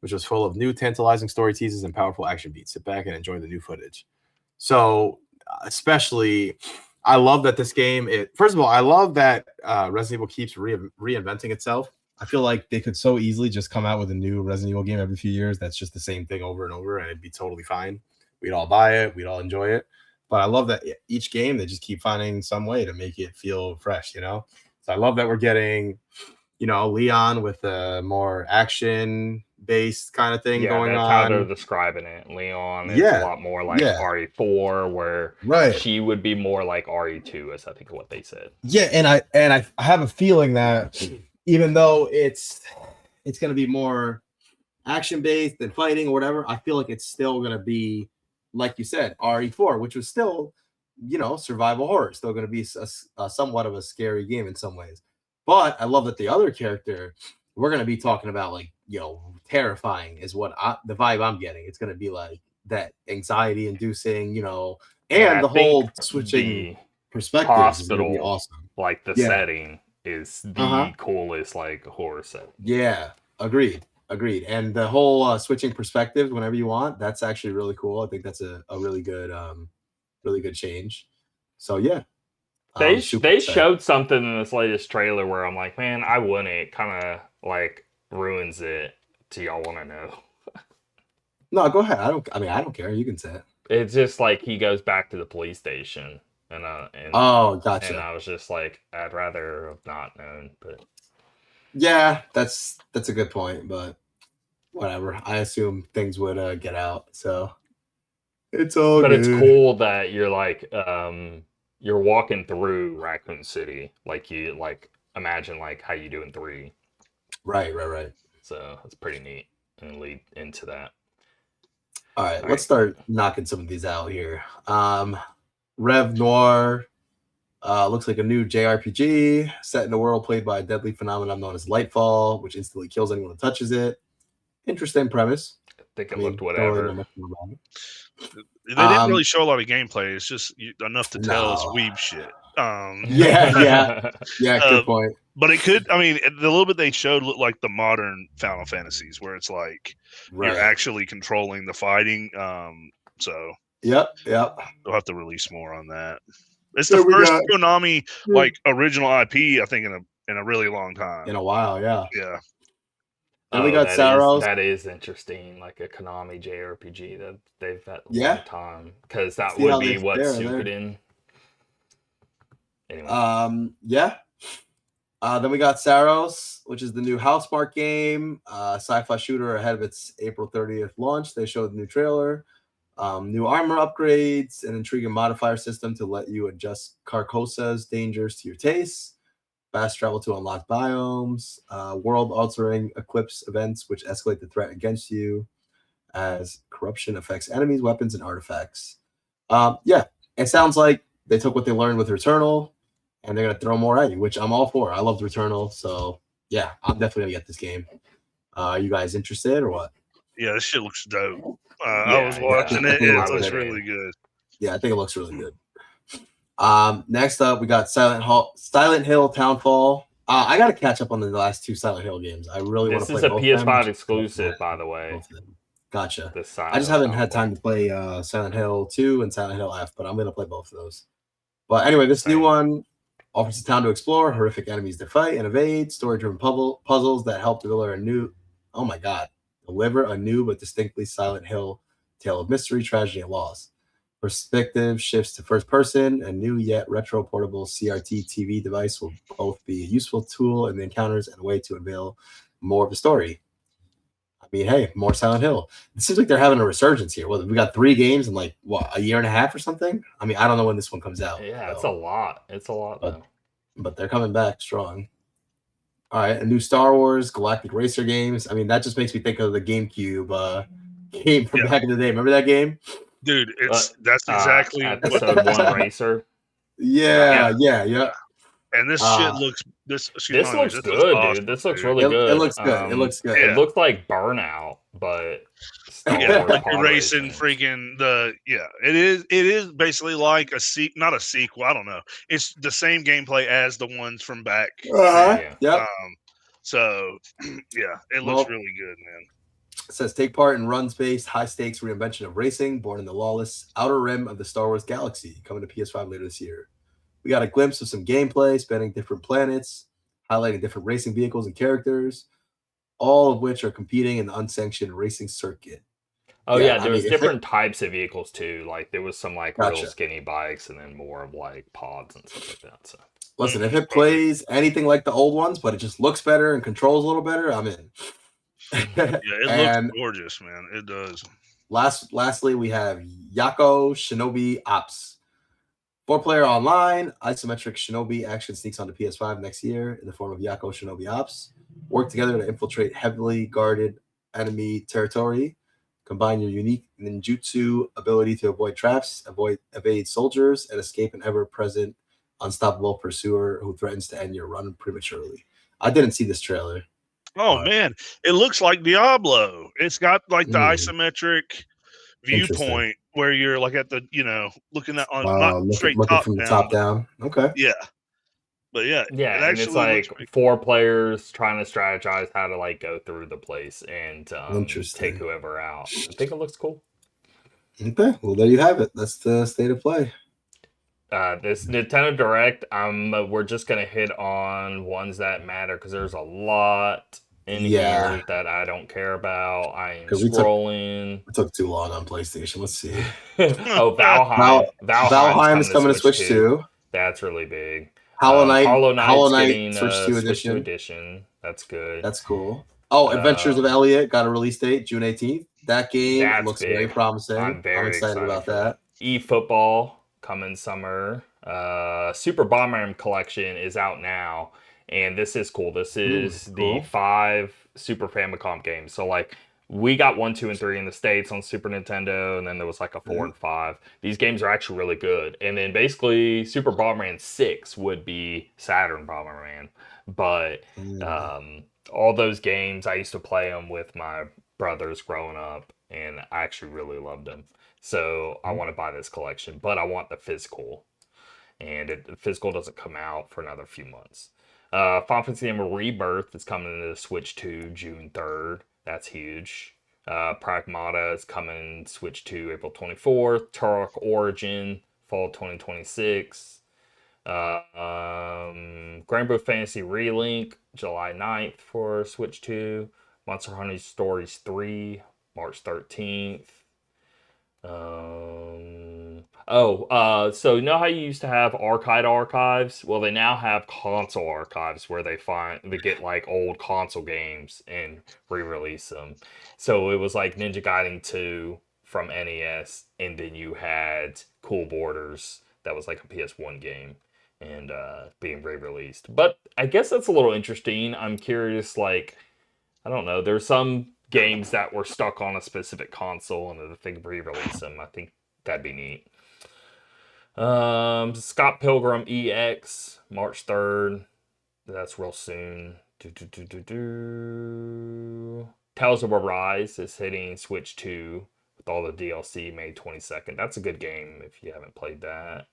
which was full of new tantalizing story teases and powerful action beats. Sit back and enjoy the new footage. So, especially, I love that this game. First of all, I love that Resident Evil keeps reinventing itself. I feel like they could so easily just come out with a new Resident Evil game every few years that's just the same thing over and over, and it'd be totally fine. We'd all buy it. We'd all enjoy it. But I love that each game, they just keep finding some way to make it feel fresh, you know? So I love that we're getting, Leon with a more action-based kind of thing going on. Yeah, that's how they're describing it. Leon is a lot more like RE4, where she would be more like RE2, is I think what they said. Yeah, and I have a feeling that even though it's going to be more action-based than fighting or whatever, I feel like it's still going to be, like you said, RE4, which was still, survival horror. Still going to be a somewhat of a scary game in some ways. But I love that the other character, we're going to be talking about, like, terrifying is what the vibe I'm getting. It's going to be like that anxiety-inducing, and the whole switching perspectives is going to be awesome. Like the setting is the coolest like horror set. Yeah, agreed. And the whole switching perspectives whenever you want, that's actually really cool. I think that's a really good change. So yeah. They showed something in this latest trailer where I'm like, man, I wouldn't. It kind of like ruins it. Do y'all want to know? No, go ahead. I don't care. You can say it. It's just like he goes back to the police station. Gotcha. And I was just like, I'd rather have not known, but yeah, that's a good point, but whatever. I assume things would get out, so it's all good. It's cool that you're like you're walking through Raccoon City, like you imagine like how you do in 3. Right. So it's pretty neat and lead into that. All right, let's start knocking some of these out here. Rev Noir looks like a new JRPG set in a world played by a deadly phenomenon known as Lightfall, which instantly kills anyone who touches it. Interesting premise. I think it looked whatever. They didn't really show a lot of gameplay. It's just enough to tell it's weeb shit. Yeah. Good point. But it could. I mean, the little bit they showed looked like the modern Final Fantasies, where it's like you're actually controlling the fighting. So Yep. they'll have to release more on that. It's Then the we first got- Konami like original IP, I think, in a really long time. In a while, yeah. Yeah. Then we got Saros. That is interesting, like a Konami JRPG that they've had a Yeah. long time, because that See how would be what they're- Suikoden. Anyway. Yeah. Then we got Saros, which is the new Housemarque game, sci-fi shooter ahead of its April 30th launch. They showed the new trailer, new armor upgrades, an intriguing modifier system to let you adjust Carcosa's dangers to your tastes, fast travel to unlock biomes, world-altering eclipse events which escalate the threat against you as corruption affects enemies, weapons, and artifacts. Yeah, it sounds like they took what they learned with Returnal, and they're going to throw more at you, which I'm all for. I loved Returnal, so yeah, I'm definitely going to get this game. You guys interested or what? Yeah, this shit looks dope. I was watching it. It looks really good. Yeah, I think it looks really good. Next up, we got Silent Hill Townfall. I got to catch up on the last two Silent Hill games. I really want to play both. This is a PS5 exclusive, by the way. Gotcha. I just haven't had time to play Silent Hill 2 and Silent Hill F, but I'm going to play both of those. But anyway, this new one offers a town to explore, horrific enemies to fight and evade, story-driven puzzles that help deliver a new but distinctly Silent Hill tale of mystery, tragedy, and loss. Perspective shifts to first person. A new yet retro portable CRT TV device will both be a useful tool in the encounters and a way to unveil more of the story. I mean, hey, more Silent Hill. It seems like they're having a resurgence here. Well, we got 3 games in like a year and a half or something. I mean, I don't know when this one comes out. Yeah, it's a lot. It's a lot though. But they're coming back strong. All right, a new Star Wars Galactic Racer games. I mean, that just makes me think of the GameCube game from back in the day. Remember that game? Dude, that's exactly episode 1 Racer. Yeah. And this shit looks This looks good, awesome, dude. This looks really good. It looks good. It looks good. It looks like Burnout, but Star Wars like you're racing freaking it is basically like not a sequel, I don't know. It's the same gameplay as the ones from back. So it looks really good, man. It says take part in runs-based, high-stakes reinvention of racing, born in the lawless outer rim of the Star Wars galaxy, coming to PS5 later this year. We got a glimpse of some gameplay, spanning different planets, highlighting different racing vehicles and characters, all of which are competing in the unsanctioned racing circuit. There was different types of vehicles too. Like there was some like real skinny bikes, and then more of like pods and stuff like that. So listen, if it plays anything like the old ones, but it just looks better and controls a little better, I'm in. It looks gorgeous, man. It does. Lastly, we have Yako Shinobi Ops. 4-player online, isometric shinobi action sneaks onto PS5 next year in the form of Yako Shinobi Ops. Work together to infiltrate heavily guarded enemy territory. Combine your unique ninjutsu ability to avoid traps, evade soldiers, and escape an ever-present, unstoppable pursuer who threatens to end your run prematurely. I didn't see this trailer. Oh, man. It looks like Diablo. It's got like the isometric viewpoint where you're like at the looking at on not straight looking from the top down. Okay. But and it's like 4 players trying to strategize how to like go through the place and take whoever out. I think it looks cool. Okay, well there you have it. That's the state of play. This Nintendo Direct, we're just gonna hit on ones that matter because there's a lot in here that I don't care about. I am scrolling. It took too long on PlayStation. Let's see. Valheim is coming to Switch 2. That's really big. Hollow Knight getting Switch 2 edition. That's good. That's cool. Oh, Adventures of Elliot got a release date, June 18th. That game looks very promising. I'm excited about that. eFootball coming summer. Super Bomberman Collection is out now. And this is cool. This is the 5 Super Famicom games. So, like, we got 1, 2, and 3 in the States on Super Nintendo, and then there was, like, a 4 and 5. These games are actually really good. And then, basically, Super Bomberman 6 would be Saturn Bomberman. But all those games, I used to play them with my brothers growing up, and I actually really loved them. So, I want to buy this collection, but I want the physical. and the physical doesn't come out for another few months. Final Fantasy VII Rebirth is coming to the Switch 2 June 3rd. That's huge. Pragmata is coming Switch 2 April 24th. Turok Origin fall 2026. Grand Blue Fantasy Relink July 9th for Switch 2. Monster Hunter Stories 3 March 13th. So you know how you used to have archives? Well, they now have console archives where they get like old console games and re-release them. So it was like Ninja Gaiden 2 from NES, and then you had Cool Borders that was like a PS1 game and being re-released. But I guess that's a little interesting. I'm curious, like, I don't know. There's some games that were stuck on a specific console, and if they could re-release them, I think that'd be neat. Scott Pilgrim EX, March 3rd. That's real soon. Tales of Arise is hitting Switch 2 with all the DLC May 22nd. That's a good game if you haven't played that.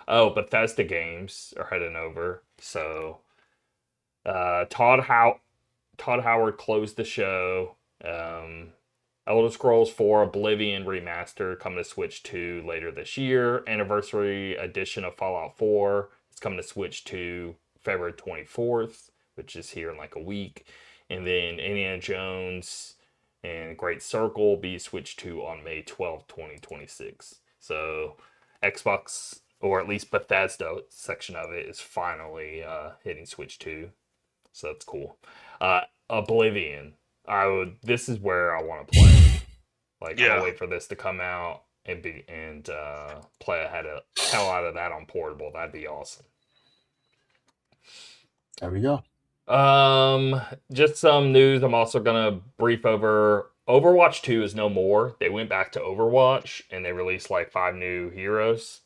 Bethesda games are heading over. So Todd Howard closed the show. Elder Scrolls 4 Oblivion Remaster coming to Switch 2 later this year. Anniversary edition of Fallout 4 is coming to Switch 2 February 24th, which is here in like a week. And then Indiana Jones and Great Circle will be Switch 2 on May 12th, 2026. So Xbox, or at least Bethesda section of it, is finally hitting Switch 2. So that's cool. Oblivion. This is where I want to play. Like, I'm gonna wait for this to come out and play hell out of that on portable. That'd be awesome. There we go. Just some news. I'm also gonna brief over. Overwatch 2 is no more. They went back to Overwatch and they released like 5 new heroes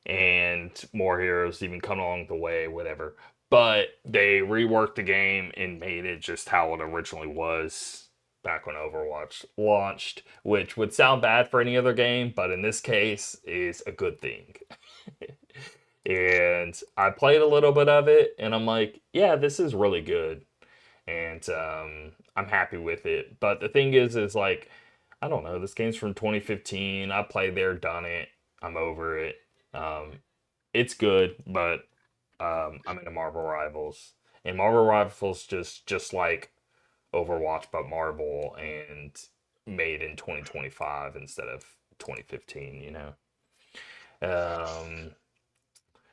and more heroes even come along the way, whatever. But they reworked the game and made it just how it originally was back when Overwatch launched, which would sound bad for any other game, but in this case is a good thing. And I played a little bit of it and I'm like, yeah, this is really good. And I'm happy with it. But the thing is like, I don't know, this game's from 2015. I played there, done it. I'm over it. It's good, but I'm into Marvel Rivals, and Marvel Rivals just like Overwatch, but Marvel and made in 2025 instead of 2015. You know,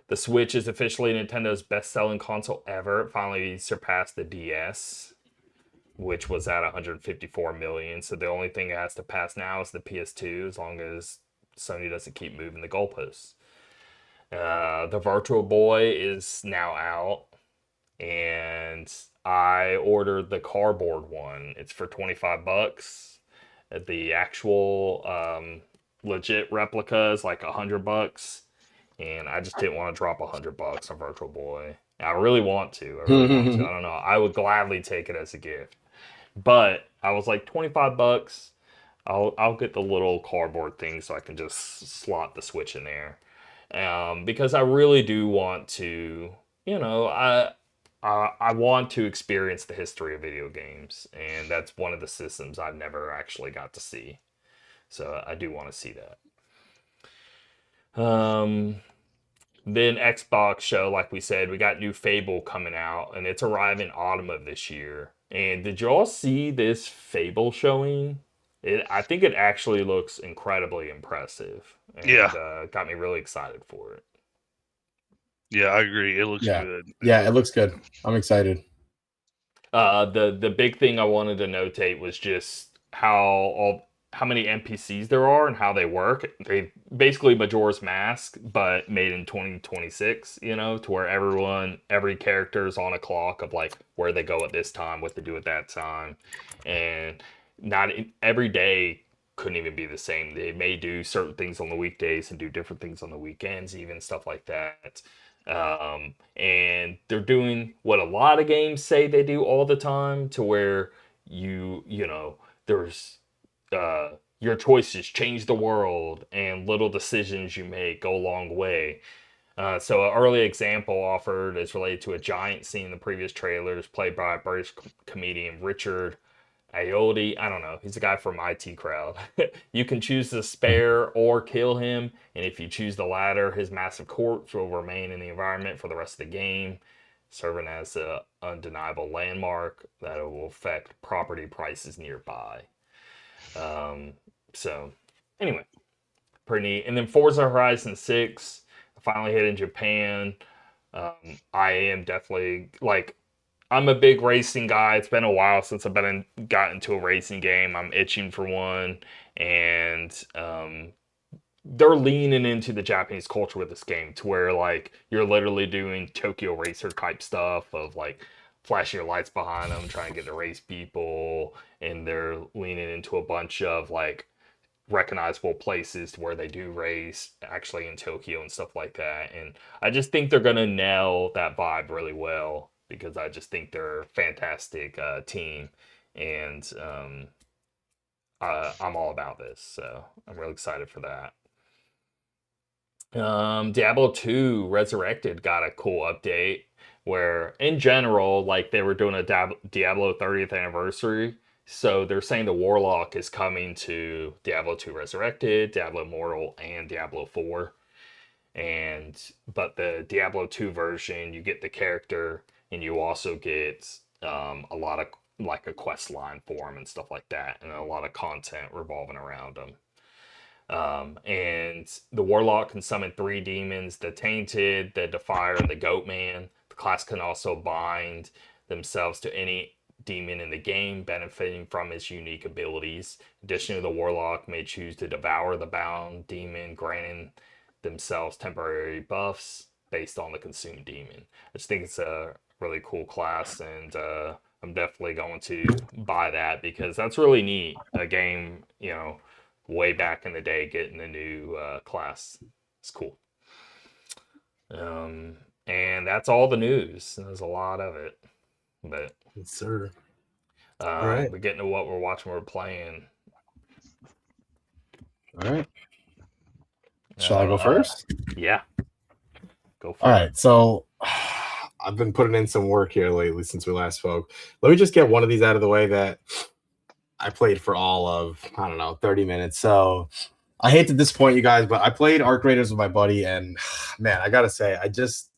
the Switch is officially Nintendo's best-selling console ever. It finally surpassed the DS, which was at 154 million. So the only thing it has to pass now is the PS2, as long as Sony doesn't keep moving the goalposts. The Virtual Boy is now out, and I ordered the cardboard one. It's for $25. The actual legit replica is like $100, and I just didn't want to drop $100 on Virtual Boy. I really want to. I don't know. I would gladly take it as a gift, but I was like $25. I'll get the little cardboard thing so I can just slot the Switch in there. Because I really do want to, I want to experience the history of video games, and that's one of the systems I've never actually got to see. So I do want to see that. Then Xbox show, like we said, we got new Fable coming out, and it's arriving autumn of this year. And did y'all see this Fable showing? I think it actually looks incredibly impressive. And got me really excited for it. Yeah, I agree. It looks good. Yeah, it looks good. I'm excited. The big thing I wanted to notate was just how many NPCs there are and how they work. They basically Majora's Mask, but made in 2026, to where every character is on a clock of like where they go at this time, what they do at that time. And not every day couldn't even be the same. They may do certain things on the weekdays and do different things on the weekends, even stuff like that. And they're doing what a lot of games say they do all the time, to where there's your choices change the world, and little decisions you make go a long way. So an early example offered is related to a giant seen in the previous trailers, played by British comedian Richard Ayoade. I don't know. He's a guy from IT Crowd. You can choose to spare or kill him, and if you choose the latter, his massive corpse will remain in the environment for the rest of the game, serving as an undeniable landmark that will affect property prices nearby. So, anyway, pretty neat. And then Forza Horizon 6 finally hit in Japan. I am definitely like, I'm a big racing guy. It's been a while since I've got into a racing game. I'm itching for one, and they're leaning into the Japanese culture with this game to where like you're literally doing Tokyo Racer type stuff of like flashing your lights behind them, trying to get to race people, and they're leaning into a bunch of like recognizable places where they do race actually in Tokyo and stuff like that. And I just think they're gonna nail that vibe really well because I just think they're a fantastic team, and I'm all about this, so I'm really excited for that. Diablo 2 Resurrected got a cool update where in general like they were doing a Diablo 30th anniversary. So they're saying the Warlock is coming to Diablo 2 Resurrected, Diablo Immortal, and Diablo 4. But the Diablo 2 version, you get the character, and you also get a lot of like a quest line for him and stuff like that, and a lot of content revolving around him. And the Warlock can summon 3 demons: the Tainted, the Defier, and the Goatman. The class can also bind themselves to any demon in the game, benefiting from its unique abilities. Additionally, the Warlock may choose to devour the bound demon, granting themselves temporary buffs based on the consumed demon. I just think it's a really cool class, and I'm definitely going to buy that because that's really neat. A game, way back in the day, getting a new class. It's cool. And that's all the news. There's a lot of it. But yes, sir. All right. We're getting to what we're watching, we're playing. All right. Shall I go first? Yeah. Go for All it. right. So I've been putting in some work here lately since we last spoke. Let me just get one of these out of the way that I played for all of, 30 minutes. So I hate to disappoint you guys, but I played Arc Raiders with my buddy, and man, I gotta say, I just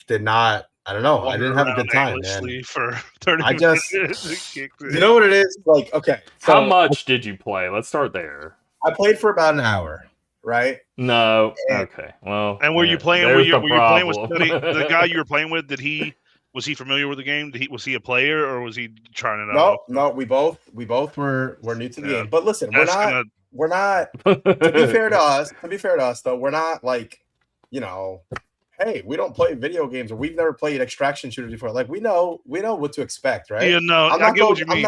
did not. I don't know. I didn't have a good time, man. For 30 I just, minutes. you know what it is? Like, okay. So how much did you play? Let's start there. I played for about an hour, right? No. Okay. Well. And were you playing? Were you playing with somebody, the guy you were playing with? Was he familiar with the game? Was he a player, or was he trying it out? No. We both were new to the game. But listen, we're not. To be fair to us, though, we're not like, hey, we don't play video games, or we've never played extraction shooters before. Like we know what to expect, right? Yeah, no, I get what you mean.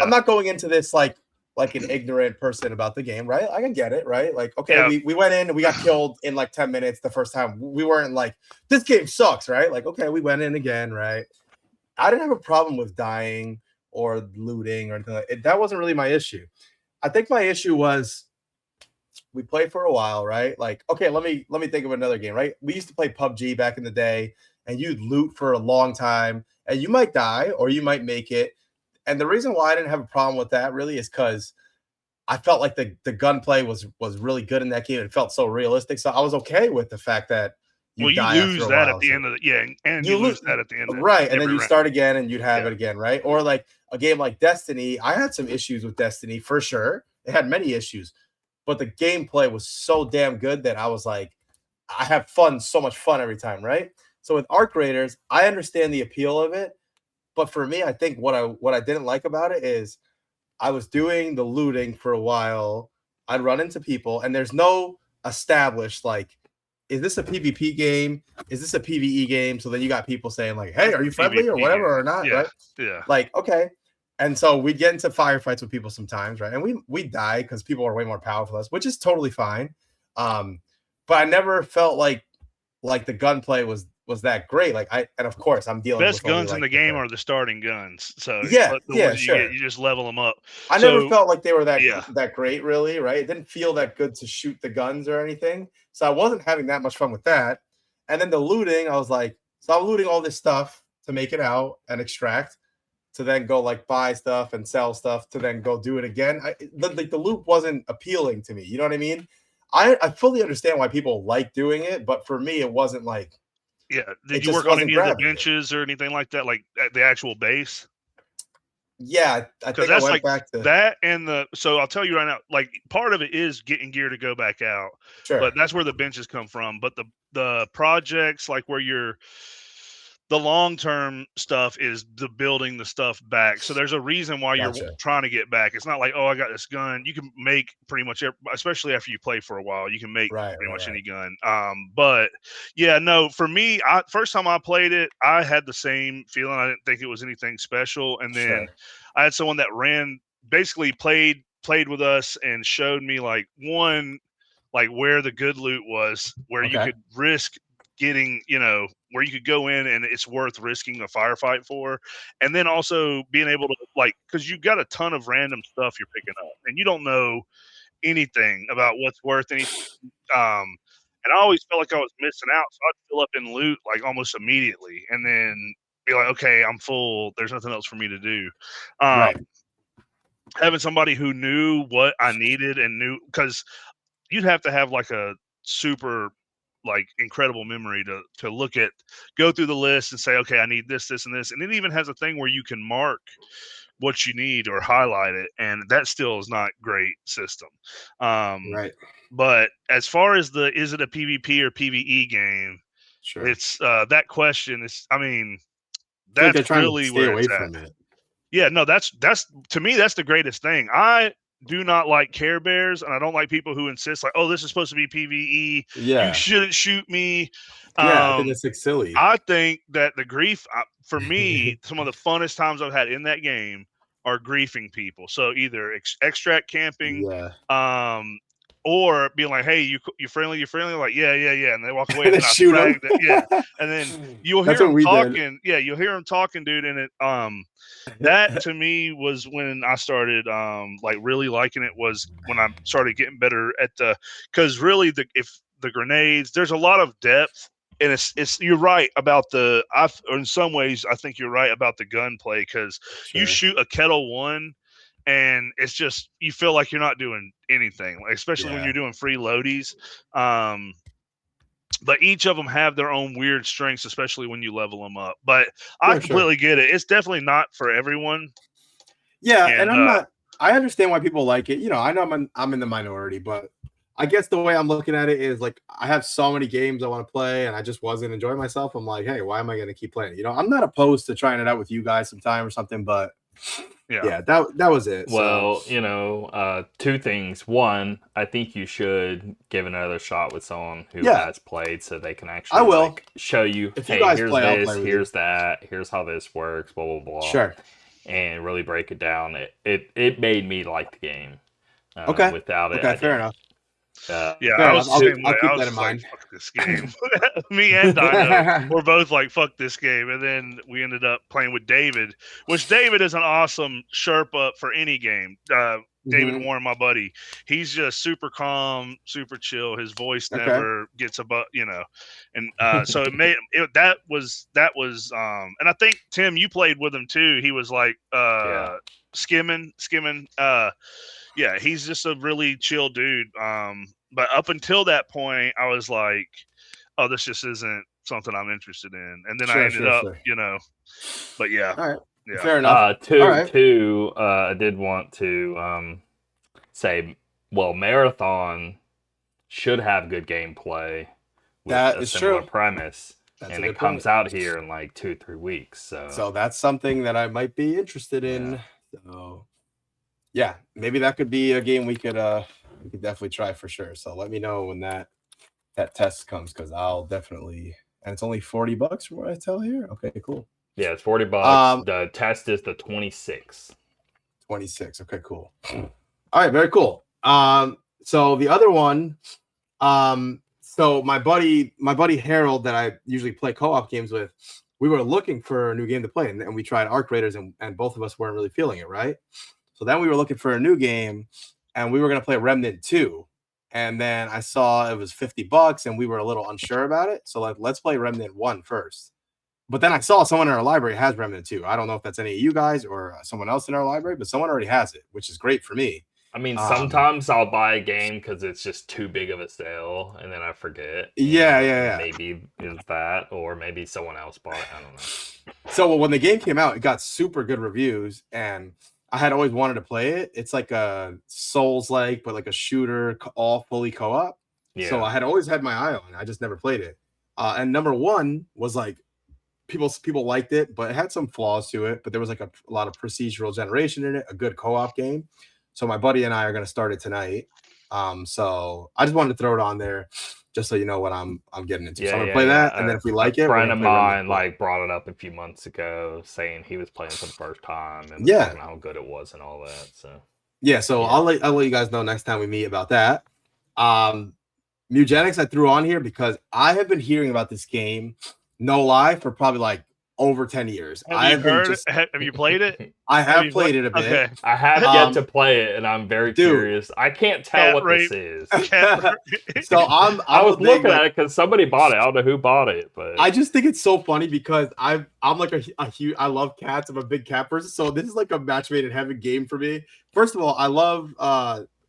I'm not going into this like an ignorant person about the game, right? I can get it, right? Like, okay, yeah. we went in and we got killed in like 10 minutes the first time. We weren't like, this game sucks, right? Like, okay, we went in again, right? I didn't have a problem with dying or looting or anything like that. That wasn't really my issue. I think my issue was we played for a while, right? Like, okay, let me think of another game, right? We used to play PUBG back in the day, and you'd loot for a long time, and you might die or you might make it. And the reason why I didn't have a problem with that really is because I felt like the gunplay was really good in that game. It felt so realistic. So I was okay with the fact that you lose that at the end of the and you lose that at the end of right, and then you start again and you'd have it again, right? Or like a game like Destiny, I had some issues with Destiny for sure. It had many issues, but the gameplay was so damn good that I was like, I have so much fun every time, right? So with Arc Raiders, I understand the appeal of it. But for me, I think what I didn't like about it is I was doing the looting for a while. I'd run into people, and there's no established, like, is this a PvP game? Is this a PvE game? So then you got people saying, like, hey, are you friendly or whatever or not, right? Yeah. Like, okay. And so we'd get into firefights with people sometimes, right? And we'd die because people are way more powerful than us, which is totally fine. But I never felt like the gunplay was was that great. Like and of course I'm dealing best with only, guns in the game are the starting guns. So yeah, the yeah, ones you get, you just level them up. I never felt like they were Yeah. that great, really, right? It didn't feel that good to shoot the guns or anything. So I wasn't having that much fun with that. And then the looting, I was like, so I'm looting all this stuff to make it out and extract, to then go like buy stuff and sell stuff, to then go do it again. The loop wasn't appealing to me. You know what I mean? I fully understand why people like doing it, but for me, it wasn't like. Yeah. Did It you just work on wasn't any of the grabbing me. benches or anything like that, like at the actual base? Yeah, I think I that's went like back to that, and so I'll tell you right now, like part of it is getting gear to go back out, Sure. but that's where the benches come from. But the projects, like where the long-term stuff is the building the stuff back. So there's a reason why you're Gotcha. trying to get back. It's not like, oh, I got this gun. You can make pretty much especially after you play for a while, you can make pretty much any gun. But yeah, no, for me, first time I played it, I had the same feeling. I didn't think it was anything special. And then I had someone that basically played with us and showed me like where the good loot was, where you could risk getting, where you could go in and it's worth risking a firefight for. And then also being able to, like, because you've got a ton of random stuff you're picking up and you don't know anything about what's worth anything. And I always felt like I was missing out. So I'd fill up in loot like almost immediately and then be like, okay, I'm full. There's nothing else for me to do. Having somebody who knew what I needed and knew, because you'd have to have like a super like incredible memory to go through the list and say, okay, I need this, this, and this. And it even has a thing where you can mark what you need or highlight it. And that still is not great system. But as far as is it a PvP or PvE game? Sure. It's that question is, I mean, that's really where it's at. Yeah, no, that's to me, that's the greatest thing. I do not like Care Bears, and I don't like people who insist like, oh, this is supposed to be PvE. Yeah. You shouldn't shoot me. I think it's like silly. I think that the grief, for me, some of the funnest times I've had in that game are griefing people. So either extract camping, or being like, hey, you friendly, like, yeah, and they walk away and then I shoot them. And then you'll hear them talking. Yeah, you'll hear them talking, dude, and it that to me was when I started like really liking it, was when I started getting better at because really if the grenades, there's a lot of depth, and it's you're right about in some ways I think you're right about the gunplay, because you shoot a Kettle 1 and it's just, you feel like you're not doing anything, especially when you're doing free loadies. But each of them have their own weird strengths, especially when you level them up. But I completely get it. It's definitely not for everyone. Yeah, and I'm not. I understand why people like it. I know I'm in the minority, but I guess the way I'm looking at it is like, I have so many games I want to play, and I just wasn't enjoying myself. I'm like, hey, why am I going to keep playing? I'm not opposed to trying it out with you guys sometime or something, but. Yeah, that was it. Well, two things. One, I think you should give another shot with someone who has played, so they can actually show you, if hey, you guys here's play, this, here's that, here's how this works, blah, blah, blah. Sure. And really break it down. It made me like the game. Without it, fair enough. I'll keep that in mind. Fuck this game. Me and Dino were both like, fuck this game. And then we ended up playing with David, which David is an awesome Sherpa for any game. David Warren, my buddy, he's just super calm, super chill. His voice never gets above, and so that was and I think Tim, you played with him too. He was like skimming. Yeah, he's just a really chill dude. But up until that point, I was like, oh, this just isn't something I'm interested in. And then I ended up, but yeah. All right. Yeah. Fair enough. I did want to say, well, Marathon should have good gameplay with a similar premise. And it comes out here in like 2-3 weeks. So that's something that I might be interested in. So yeah, maybe that could be a game we could definitely try for sure. So let me know when that test comes, because I'll definitely. And it's only $40 from what I tell here. Okay, cool. Yeah, it's $40. The test is the 26th. 26. Okay, cool. All right, very cool. So the other one, So my buddy Harold that I usually play co-op games with, we were looking for a new game to play, and we tried Arc Raiders, and both of us weren't really feeling it, right? So then we were looking for a new game, and we were gonna play Remnant 2. And then I saw it was $50, and we were a little unsure about it. So like, let's play Remnant 1 first. But then I saw someone in our library has Remnant 2. I don't know if that's any of you guys or someone else in our library, but someone already has it, which is great for me. I mean, sometimes I'll buy a game because it's just too big of a sale, and then I forget. Yeah. Maybe it's that, or maybe someone else bought it. I don't know. So when the game came out, it got super good reviews, and I had always wanted to play it. It's like a Souls-like, but like a shooter, all fully co-op. Yeah. So I had always had my eye on it. I just never played it. And number one was like, people liked it, but it had some flaws to it. But there was like a lot of procedural generation in it, a good co-op game. So my buddy and I are going to start it tonight. So I just wanted to throw it on there, just so you know what I'm getting into. So I'm gonna play that, and then if we like it, a friend of mine like brought it up a few months ago, saying he was playing for the first time and how good it was and all that. So I'll let you guys know next time we meet about that. Mugenics I threw on here because I have been hearing about this game, no lie, for probably like over 10 years. Have you played it? I have played it a bit. Okay. I have yet to play it, and I'm very curious. I can't tell what this is. So I was looking at it because somebody bought it. I don't know who bought it, but I just think it's so funny because I'm like a huge. I love cats. I'm a big cat person, so this is like a match made in heaven game for me. First of all, I love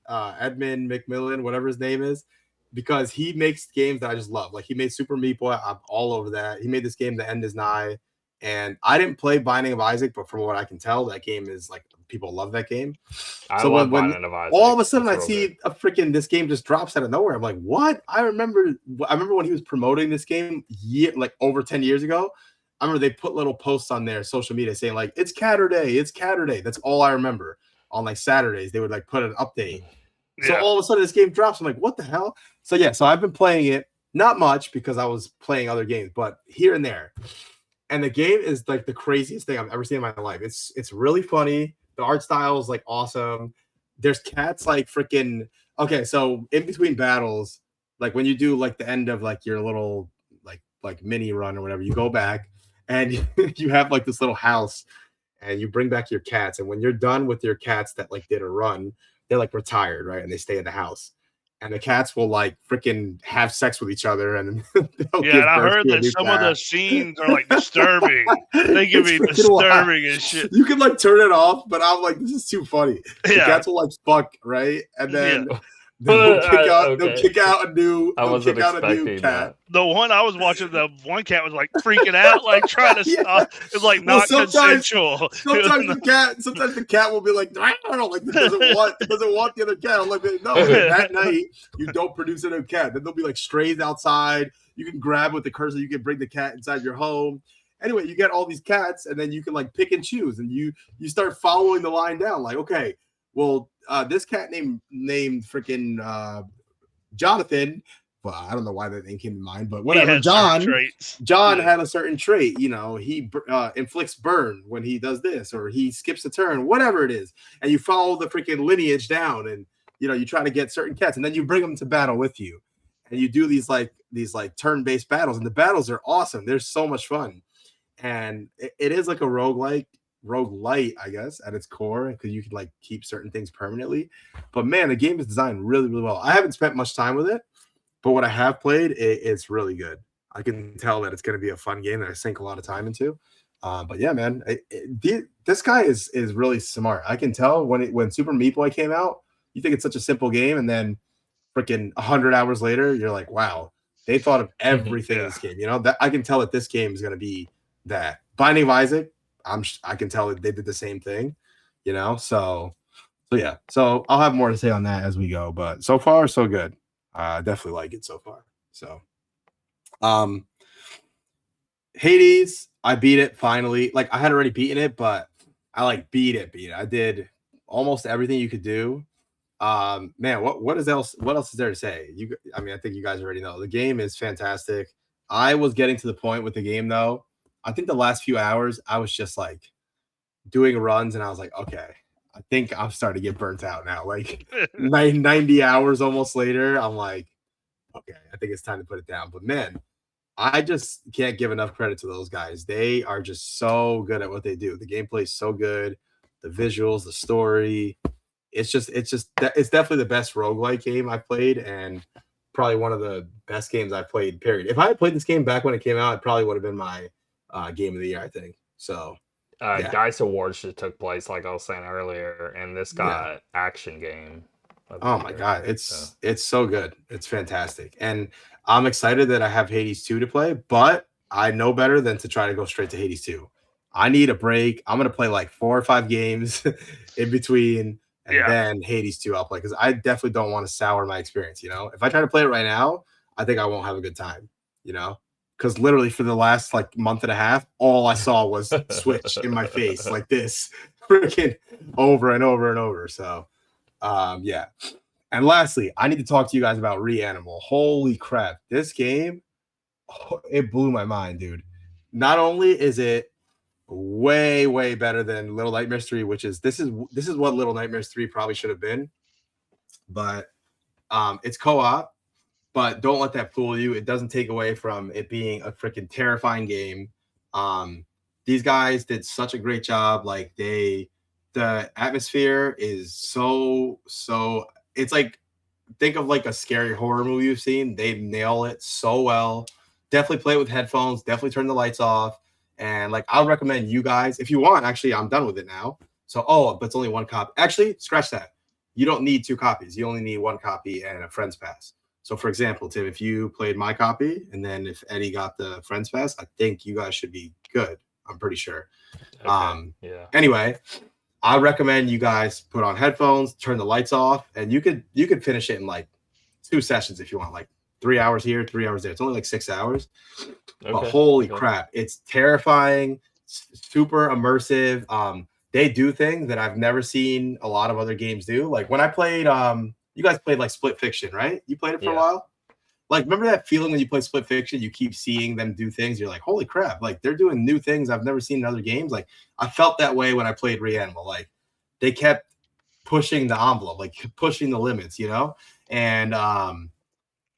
Edmund McMillan, whatever his name is, because he makes games that I just love. Like he made Super Meat Boy. I'm all over that. He made this game, The End Is Nigh. And I didn't play Binding of Isaac, but from what I can tell, that game is like people love that game. I love Binding of Isaac. All of a sudden I see a freaking this game just drops out of nowhere. I'm like, what? I remember when he was promoting this game like over 10 years ago. I remember they put little posts on their social media saying like, it's Catterday, it's Catterday. That's all I remember. On like Saturdays, they would like put an update. Yeah. So all of a sudden this game drops. I'm like, what the hell? So I've been playing it, not much because I was playing other games, but here and there. And the game is like the craziest thing I've ever seen in my life. It's really funny. The art style is like awesome. There's cats like freaking okay. So in between battles, like when you do like the end of like your little like mini run or whatever, you go back and you have like this little house and you bring back your cats. And when you're done with your cats that like did a run, they're like retired, right? And they stay in the house. And the cats will like freaking have sex with each other, and and I heard that some of the scenes are like disturbing. They can be disturbing as shit. You can like turn it off, but I'm like, this is too funny. The cats will like fuck, right? And then they'll kick out a new cat. The one I was watching, the one cat was like freaking out, like trying to stop. It's like not consensual. Sometimes the cat will be like, I don't know, like it doesn't want the other cat. I'm like, no, that night you don't produce a new cat. Then there'll be like strays outside. You can grab with the cursor, you can bring the cat inside your home. Anyway, you get all these cats, and then you can like pick and choose, and you start following the line down. Like, okay, well, this cat named freaking Jonathan. Well, I don't know why that name came to mind, but whatever. John had a certain trait. You know, he inflicts burn when he does this, or he skips a turn, whatever it is. And you follow the freaking lineage down, and you try to get certain cats, and then you bring them to battle with you, and you do these turn-based battles, and the battles are awesome. They're so much fun, and it is like a roguelite, I guess, at its core, because you can like keep certain things permanently. But man, the game is designed really, really well. I haven't spent much time with it, but what I have played, it's really good. I can tell that it's going to be a fun game that I sink a lot of time into. But yeah, man, this guy is really smart. I can tell when Super Meat Boy came out, you think it's such a simple game, and then freaking 100 hours later, you're like, wow, they thought of everything in this game. That I can tell that this game is going to be that. Binding of Isaac, I can tell that they did the same thing, So yeah. So I'll have more to say on that as we go. But so far, so good. I definitely like it so far. So, Hades, I beat it finally. Like I had already beaten it, but I like beat it. I did almost everything you could do. Man, what else is there to say? I think you guys already know the game is fantastic. I was getting to the point with the game though. I think the last few hours I was just like doing runs, and I was like, okay, I think I'm starting to get burnt out now. Like 90 hours almost later, I'm like, okay, I think it's time to put it down. But man, I just can't give enough credit to those guys. They are just so good at what they do. The gameplay is so good, the visuals, the story. It's definitely the best roguelike game I've played, and probably one of the best games I've played, period. If I had played this game back when it came out, it probably would have been my game of the year, I think. So yeah. Dice Awards just took place, like I was saying earlier, and this got action game. Oh my god, it's so good. It's fantastic. And I'm excited that I have Hades 2 to play, but I know better than to try to go straight to Hades 2. I need a break. I'm gonna play like 4 or 5 games in between, and then Hades 2 I'll play, because I definitely don't want to sour my experience. If I try to play it right now, I think I won't have a good time. Because literally for the last like month and a half, all I saw was Switch in my face like this, freaking over and over and over. So yeah. And lastly, I need to talk to you guys about Reanimal. Holy crap. This game, it blew my mind, dude. Not only is it way, way better than Little Nightmares 3, which is this is what Little Nightmares 3 probably should have been. But it's co-op, but don't let that fool you. It doesn't take away from it being a freaking terrifying game. These guys did such a great job. Like the atmosphere is so it's like, think of like a scary horror movie you've seen. They nail it so well. Definitely play it with headphones, definitely turn the lights off. And like, I'll recommend you guys, if you want, actually, I'm done with it now. So, but it's only 1 copy. Actually, scratch that. You don't need 2 copies. You only need 1 copy and a friend's pass. So for example, Tim, if you played my copy, and then if Eddie got the friend's pass, I think you guys should be good. I'm pretty sure. Okay. Yeah. Anyway, I recommend you guys put on headphones, turn the lights off, and you could finish it in like 2 sessions if you want, like 3 hours here, 3 hours there. It's only like 6 hours. Okay. But holy crap, it's terrifying, super immersive. They do things that I've never seen a lot of other games do. Like when I played, you guys played like Split Fiction, right? You played it for a while. Like, remember that feeling when you play Split Fiction? You keep seeing them do things. You're like, holy crap! Like they're doing new things I've never seen in other games. Like I felt that way when I played Reanimal. Like they kept pushing the envelope, like pushing the limits, And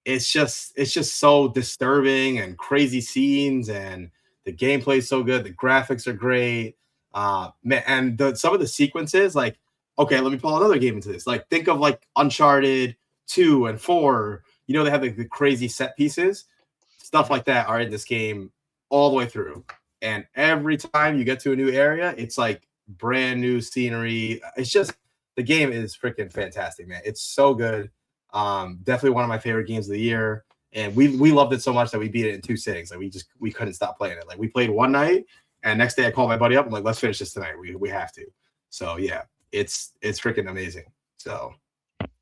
it's just so disturbing and crazy scenes, and the gameplay is so good. The graphics are great. Man, and some of the sequences, like, okay, let me pull another game into this. Like, think of like Uncharted 2 and 4. They have like the crazy set pieces, stuff like that are in this game all the way through. And every time you get to a new area, it's like brand new scenery. It's just, the game is freaking fantastic, man. It's so good. Definitely one of my favorite games of the year. And we loved it so much that we beat it in 2 sittings. Like we couldn't stop playing it. Like we played one night, and next day I called my buddy up. I'm like, let's finish this tonight. We have to. So yeah, it's freaking amazing. So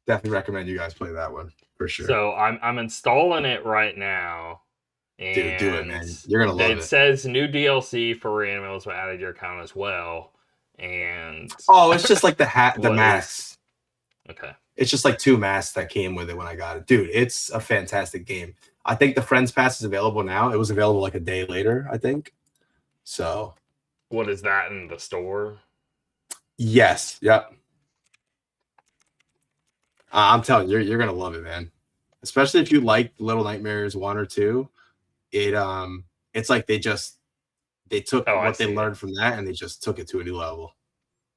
definitely recommend you guys play that one for sure. So I'm installing it right now. And dude, do it, man. You're gonna love it. It says new DLC for Reanimal was added to your account as well. And it's just like the masks. Okay. It's just like 2 masks that came with it when I got it. Dude, it's a fantastic game. I think the Friends Pass is available now. It was available like a day later, I think. So. What is that in the store? Yes. Yep. I'm telling you, you're going to love it, man. Especially if you like Little Nightmares 1 or 2. It's like they took what they learned from that, and they just took it to a new level.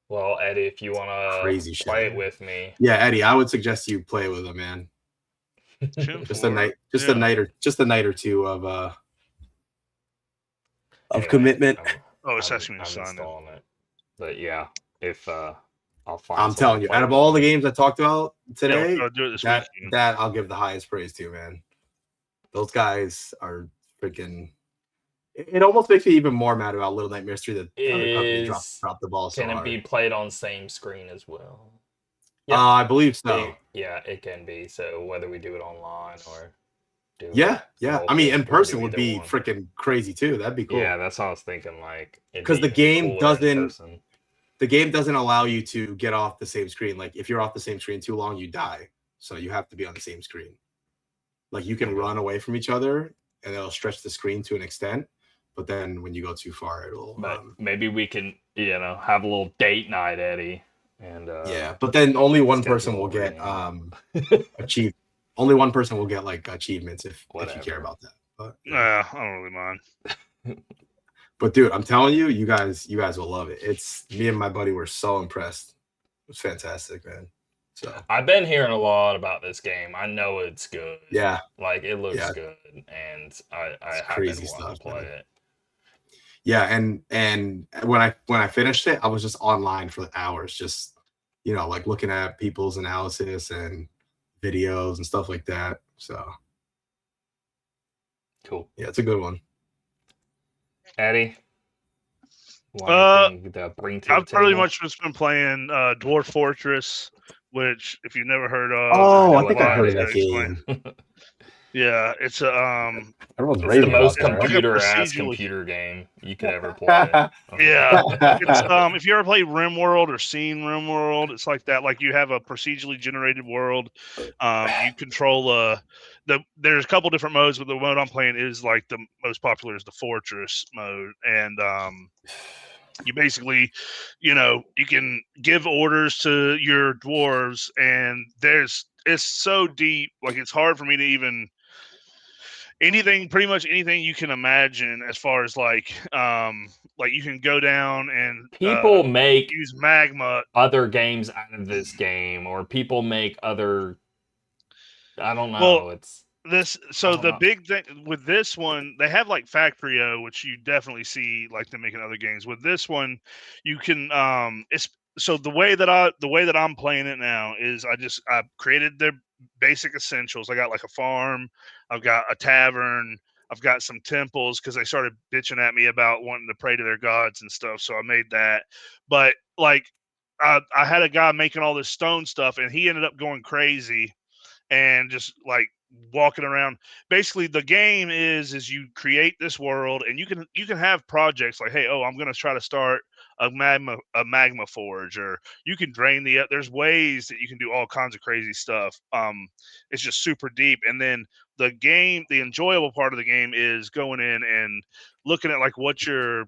Well, Eddie, if you want to play it with me. Yeah, Eddie, I would suggest you play with him, man. Just a night or 2 of commitment. It's asking me to sign it. But yeah, if I'll find. I'm telling you, out of all the games I talked about today, I'll do it that I'll give the highest praise to, man. Those guys are freaking. It almost makes me even more mad about Little Nightmares 3 that the other company dropped the ball so hard. Can it be played on same screen as well? Yeah, I believe so. It can be. So whether we do it online or do yeah. I mean, in person would be freaking crazy too. That'd be cool. Yeah, that's what I was thinking. Like, because the game doesn't allow you to get off the same screen. Like, if you're off the same screen too long, you die. So you have to be on the same screen. Like, you can run away from each other, and it'll stretch the screen to an extent. But then when you go too far, it'll. But maybe we can, have a little date night, Eddie. And yeah, but then only one person will get achieved. only one person will get like achievements if you care Whatever. about that. But Nah, I don't really mind. But dude, I'm telling you, you guys will love it. It's me and my buddy were so impressed. It was fantastic, man. So I've been hearing a lot about this game. I know it's good. yeah, Like it looks Yeah. good, and I have crazy been wanting to stuff, play man. it. yeah, and when I finished it, I was just online for hours, just like looking at people's analysis and videos and stuff like that. So Cool. yeah, it's a good one. Eddie, Uh, anything to bring to the I've pretty table? much just been playing Dwarf Fortress, which if you've never heard of, Oh, know I think what I that heard of is. that game. Yeah, it's a Everyone's It's the raving most about that, right? computer-ass procedurally- computer game you could ever play. Yeah, it's if you ever play RimWorld or seen RimWorld, it's like that. Like you have a procedurally generated world. You control there's a couple different modes, but the mode I'm playing is like the most popular is the Fortress mode, and you basically, you can give orders to your dwarves, and it's so deep, like it's hard for me to even pretty much anything you can imagine as far as like you can go down and People make use magma. other games out of this game, or people make other. I don't know. Well, It's So the know. big thing with this one, they have like Factorio, which you definitely see like them making other games. With this one, you can it's so the way that I'm playing it now is I created their basic essentials. I got like a farm, I've got a tavern, I've got some temples because they started bitching at me about wanting to pray to their gods and stuff. So I made that. But like I had a guy making all this stone stuff, and he ended up going crazy and just like walking around. Basically, the game is you create this world, and you can have projects like, hey, I'm going to try to start a magma forge, or you can drain there's ways that you can do all kinds of crazy stuff. It's just super deep. And then the enjoyable part of the game is going in and looking at like what your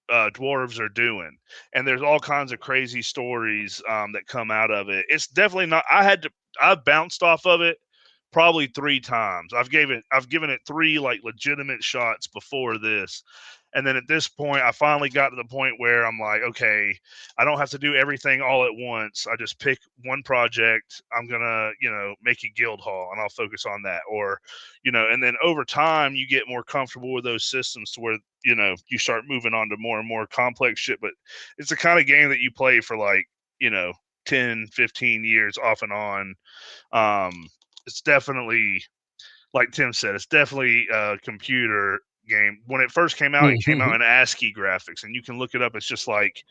dwarves are doing, and there's all kinds of crazy stories that come out of it. It's definitely not. I've bounced off of it probably 3 times. I've given it 3 like legitimate shots before this, and then at this point, I finally got to the point where I'm like, okay, I don't have to do everything all at once. I just pick one project. I'm gonna make a guild hall, and I'll focus on that, or and then over time you get more comfortable with those systems to where you start moving on to more and more complex shit. But it's the kind of game that you play for like 10 15 years off and on. It's definitely, like Tim said, it's definitely a computer game. When it first came out, it came out in ASCII graphics, and you can look it up. It's just like,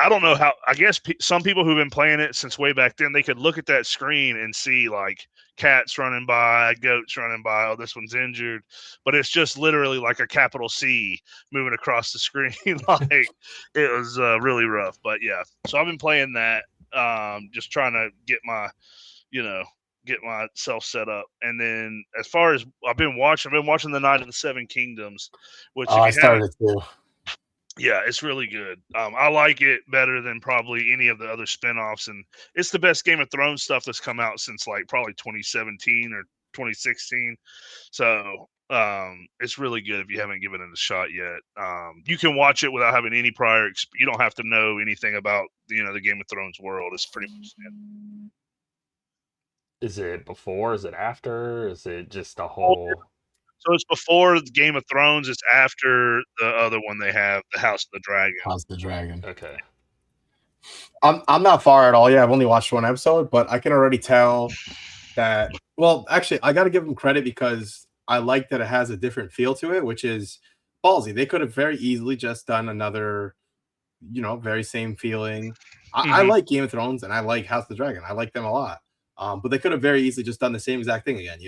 I don't know how. I guess some people who've been playing it since way back then, they could look at that screen and see like cats running by, goats running by. Oh, this one's injured, but it's just literally like a capital C moving across the screen. Like it was really rough. But yeah, so I've been playing that, just trying to get myself set up. And then as far as I've been watching the Night of the Seven Kingdoms, which if you I haven't, started too. yeah, it's really good. I like it better than probably any of the other spinoffs, and it's the best Game of Thrones stuff that's come out since like probably 2017 or 2016. So it's really good if you haven't given it a shot yet. You can watch it without having any prior. You don't have to know anything about the Game of Thrones world. It's pretty much standard. Is it before? Is it after? Is it just a whole? So it's before the Game of Thrones. It's after the other one they have, the House of the Dragon. House of the Dragon. Okay. I'm not far at all. Yeah, I've only watched one episode, but I can already tell that. Well, actually, I got to give them credit because I like that it has a different feel to it, which is ballsy. They could have very easily just done another, very same feeling. I like Game of Thrones and I like House of the Dragon. I like them a lot. But they could have very easily just done the same exact thing again,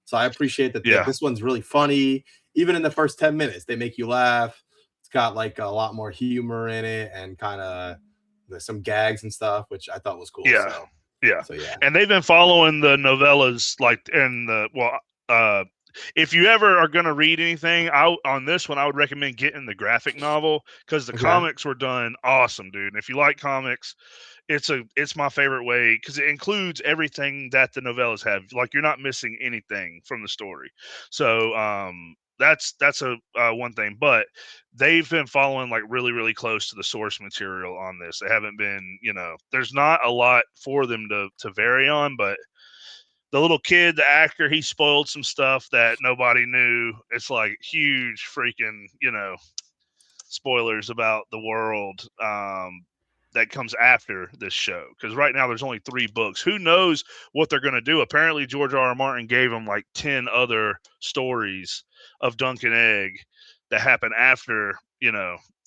So I appreciate that. Yeah. This one's really funny. Even in the first 10 minutes, they make you laugh. It's got like a lot more humor in it and kind of some gags and stuff, which I thought was cool. Yeah. So, Yeah. So yeah. And they've been following the novellas, like, and if you ever are going to read anything on this one, I would recommend getting the graphic novel because the Okay. comics were done awesome, dude. And if you like comics, it's my favorite way because it includes everything that the novellas have. Like, you're not missing anything from the story. So that's a one thing. But they've been following like really close to the source material on this. They haven't been, there's not a lot for them to vary on, but the little kid, the actor, he spoiled some stuff that nobody knew. It's like huge freaking, spoilers about the world that comes after this show. Because right now there's only 3 books. Who knows what they're going to do? Apparently, George R. R. Martin gave them like 10 other stories of Dunk and Egg that happen after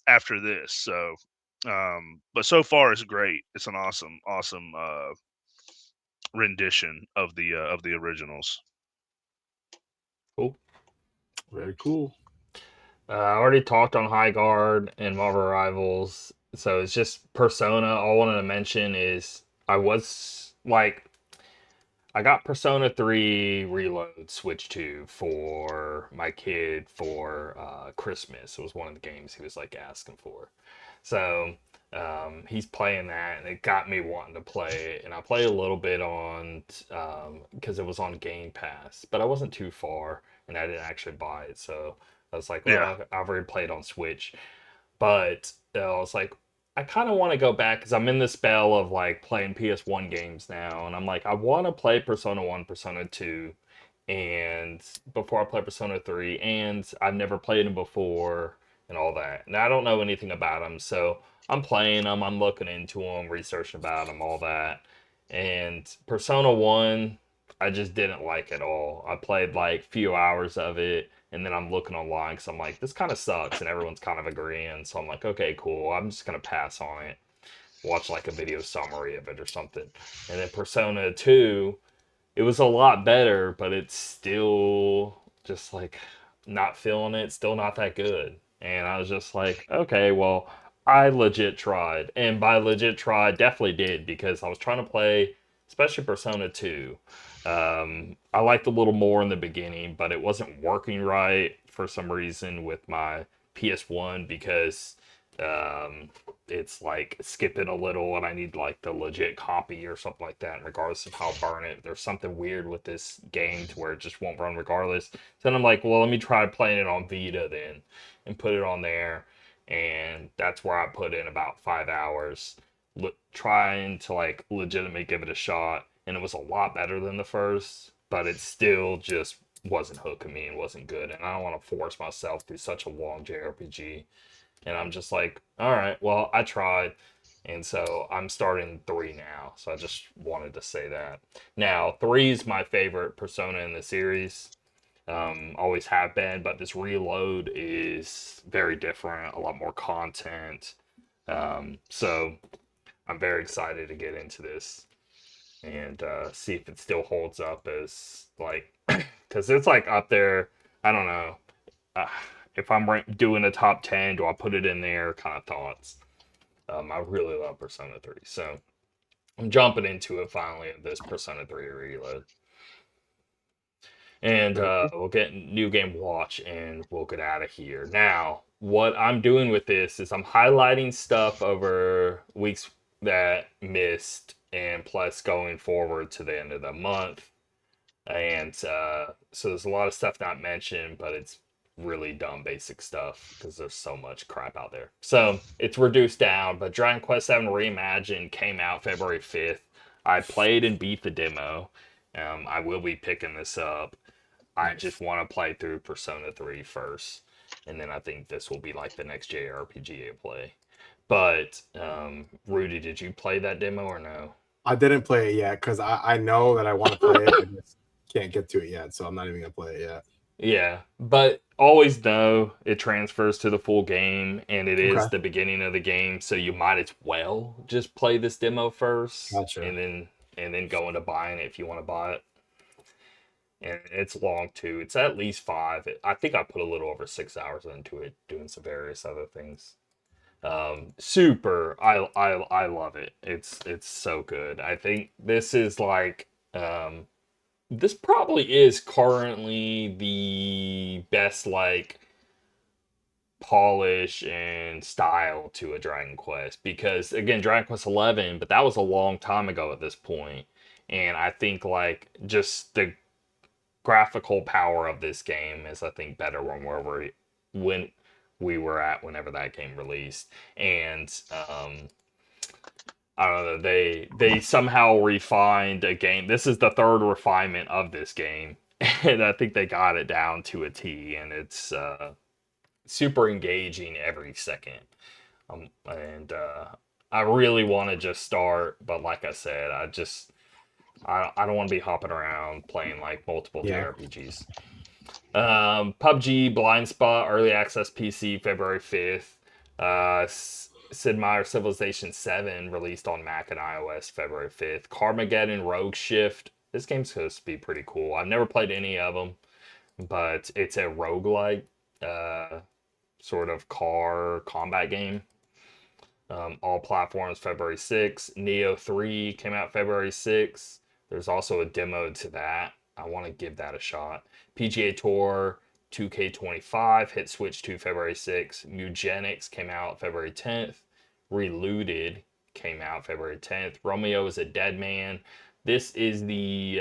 this. So, but so far it's great. It's an awesome rendition of the originals. Cool. Very cool. I already talked on High Guard and Marvel Rivals, so it's just Persona. All I wanted to mention is I got Persona 3 Reload Switch 2 for my kid for Christmas. It was one of the games he was like asking for. So he's playing that, and it got me wanting to play it. And I played a little bit on because it was on Game Pass, but I wasn't too far, and I didn't actually buy it. So I was like, well, Yeah. I've already played on Switch, but I was like, I kind of want to go back because I'm in the spell of like playing PS1 games now, and I'm like, I want to play Persona 1, Persona 2, and before I play Persona 3, and I've never played them before and all that. And I don't know anything about them, so I'm playing them, I'm looking into them, researching about them, all that. And Persona 1, I just didn't like at all. I played like a few hours of it, and then I'm looking online because I'm like, this kind of sucks, and everyone's kind of agreeing. So I'm like, okay, cool. I'm just gonna pass on it. Watch like a video summary of it or something. And then Persona 2, it was a lot better, but it's still just like not feeling it. Still not that good. And I was just like, okay, well, I legit tried, and by legit tried, definitely did because I was trying to play, especially Persona 2. I liked a little more in the beginning, but it wasn't working right for some reason with my PS1 because um, it's like skipping a little and I need like the legit copy or something like that, regardless of how I burn it. There's something weird with this game to where it just won't run regardless. So then I'm like, well, let me try playing it on Vita then and put it on there. And that's where I put in about 5 hours trying to like legitimately give it a shot. And it was a lot better than the first, but it still just wasn't hooking me and wasn't good. And I don't want to force myself through such a long JRPG. And I'm just like, all right, well, I tried. And so I'm starting 3 now. So I just wanted to say that. Now, 3 is my favorite Persona in the series. Always have been, but this Reload is very different, a lot more content. So I'm very excited to get into this and see if it still holds up as like, because it's like up there. I don't know. Uh, if I'm doing a top 10, do I put it in there? Kind of thoughts. I really love Persona 3, so I'm jumping into it finally. This Persona 3 Reload, and Very cool. we'll get New Game Watch, and we'll get out of here. Now, what I'm doing with this is I'm highlighting stuff over weeks that missed, and plus going forward to the end of the month. And so there's a lot of stuff not mentioned, but it's really dumb basic stuff because there's so much crap out there. So it's reduced down, but Dragon Quest VII Reimagined came out February 5th. I played and beat the demo. I will be picking this up. I just want to play through Persona 3 first, and then I think this will be like the next JRPG I play. But Rudy, did you play that demo or no? I didn't play it yet because I know that I want to play it. I just can't get to it yet, so I'm not even gonna play it yet. Yeah, but always know it transfers to the full game, and it is Okay. the beginning of the game, so you might as well just play this demo first, Gotcha. and then go into buying it if you want to buy it. And it's long too. It's at least 5. I think I put a little over 6 hours into it, doing some various other things. Super. I love it. It's so good. I think this is like this probably is currently the best like polish and style to a Dragon Quest, because again, Dragon Quest 11, but that was a long time ago at this point, and I think like just the graphical power of this game is I think better when we were at whenever that game released, and I don't know, they somehow refined a game. This is the third refinement of this game, and I think they got it down to a T, and it's super engaging every second. And I really want to just start, but like I said, I don't want to be hopping around playing like multiple JRPGs. PUBG Blind Spot Early Access PC February 5th. Sid Meier's Civilization 7 released on Mac and iOS February 5th. Carmageddon Rogue Shift. This game's supposed to be pretty cool. I've never played any of them, but it's a roguelike sort of car combat game. All platforms February 6th. Neo 3 came out February 6th. There's also a demo to that. I want to give that a shot. PGA Tour 2K25 hit Switch 2 February 6th. Mugenics came out February 10th. Reloaded came out February 10th. Romeo is a Dead Man. This is the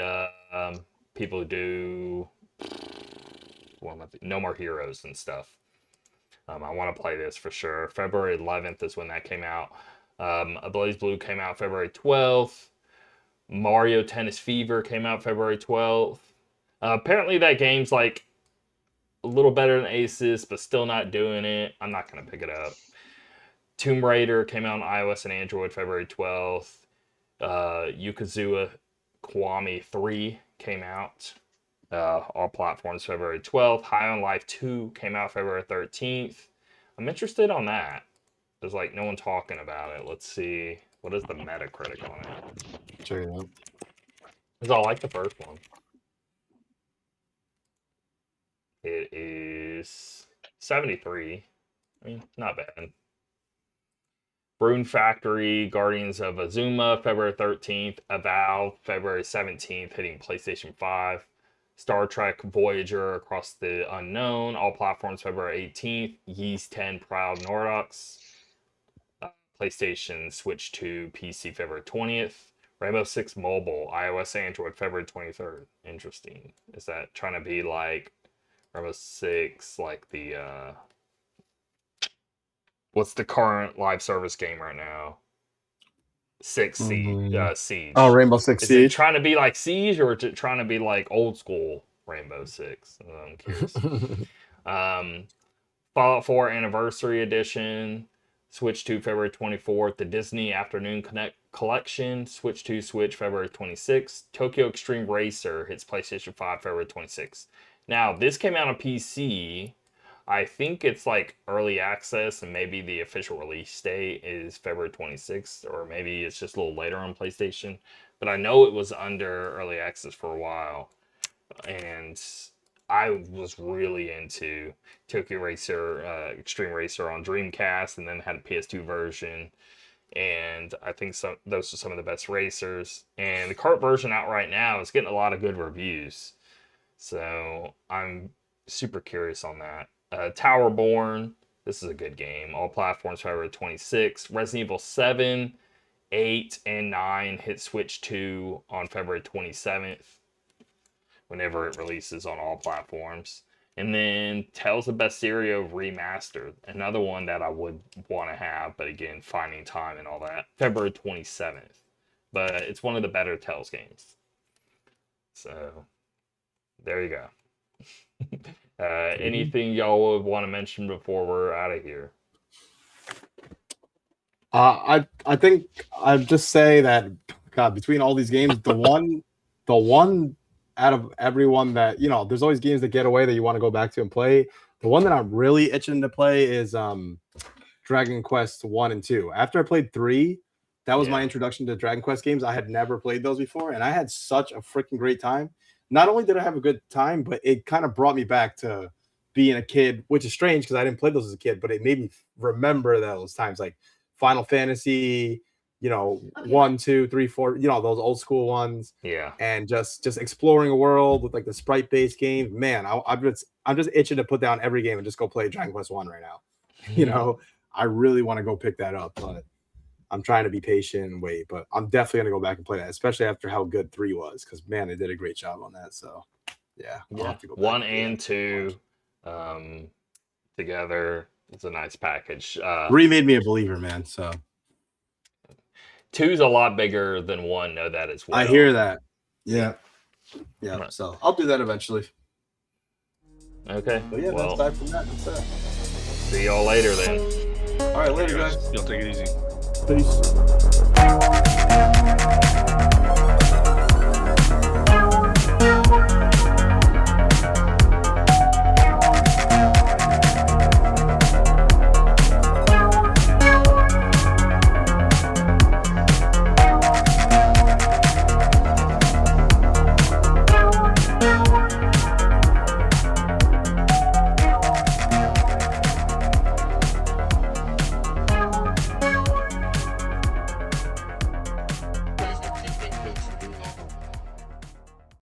people who do No More Heroes and stuff. I want to play this for sure. February 11th is when that came out. A Blaze Blue came out February 12th. Mario Tennis Fever came out February 12th. Apparently that game's like a little better than Aces, but still not doing it. I'm not going to pick it up. Tomb Raider came out on iOS and Android February 12th. Yakuza Kiwami 3 came out. All platforms February 12th. High on Life 2 came out February 13th. I'm interested on that. There's like no one talking about it. Let's see. What is the Metacritic on it? Check it out. Because I like the first one. It is 73. I mean, not bad. Rune Factory, Guardians of Azuma, February 13th. Avow, February 17th, hitting PlayStation 5. Star Trek Voyager Across the Unknown, all platforms February 18th. Ys 10 Proud Nordox. PlayStation, Switch 2, PC February 20th. Rainbow Six Mobile, iOS, Android February 23rd. Interesting. Is that trying to be like Rainbow Six, like the what's the current live service game right now? Siege. Oh, Rainbow Six Is Siege. it trying to be like Siege, or is it trying to be like old school Rainbow Six? I'm curious. Fallout 4 Anniversary Edition, Switch 2 February 24th. The Disney Afternoon Collection, Switch 2 Switch February 26th. Tokyo Extreme Racer hits PlayStation 5 February 26th. Now, this came out on PC. I think it's like early access, and maybe the official release date is February 26th, or maybe it's just a little later on PlayStation. But I know it was under early access for a while, and I was really into Tokyo Racer, Extreme Racer on Dreamcast, and then had a PS2 version. And I think those are some of the best racers. And the kart version out right now is getting a lot of good reviews. So I'm super curious on that. Towerborn, this is a good game. All platforms February 26th. Resident Evil 7, 8, and 9 hit Switch 2 on February 27th. Whenever it releases on all platforms. And then Tales of Bestiario Remastered, another one that I would want to have, but again, finding time and all that. February 27th. But it's one of the better Tales games. So, there you go. Anything y'all would want to mention before we're out of here? I think I'd just say that, God, between all these games, the one out of everyone that, you know, there's always games that get away that you want to go back to and play. The one that I'm really itching to play is Dragon Quest 1 and 2. After I played 3, that was my introduction to Dragon Quest games. I had never played those before, and I had such a freaking great time. Not only did I have a good time, but it kind of brought me back to being a kid, which is strange because I didn't play those as a kid, but it made me remember those times, like Final Fantasy, you know, 1, 2, 3, 4, you know, those old school ones. Yeah. And just exploring a world with like the sprite based games. Man, I'm just itching to put down every game and just go play Dragon Quest 1 right now. You know, I really want to go pick that up, but I'm trying to be patient and wait. But I'm definitely gonna go back and play that, especially after how good 3 was, because man, they did a great job on that. So yeah, I'll have to go back 1 do and that. 2 together. It's a nice package. 3 made me a believer, man. So 2's a lot bigger than 1. Know that as well. I hear that. Yeah. Right. So I'll do that eventually. Okay. But yeah, well, aside from that, that's it. see y'all later then. All right, later, guys. Y'all take it easy. Peace.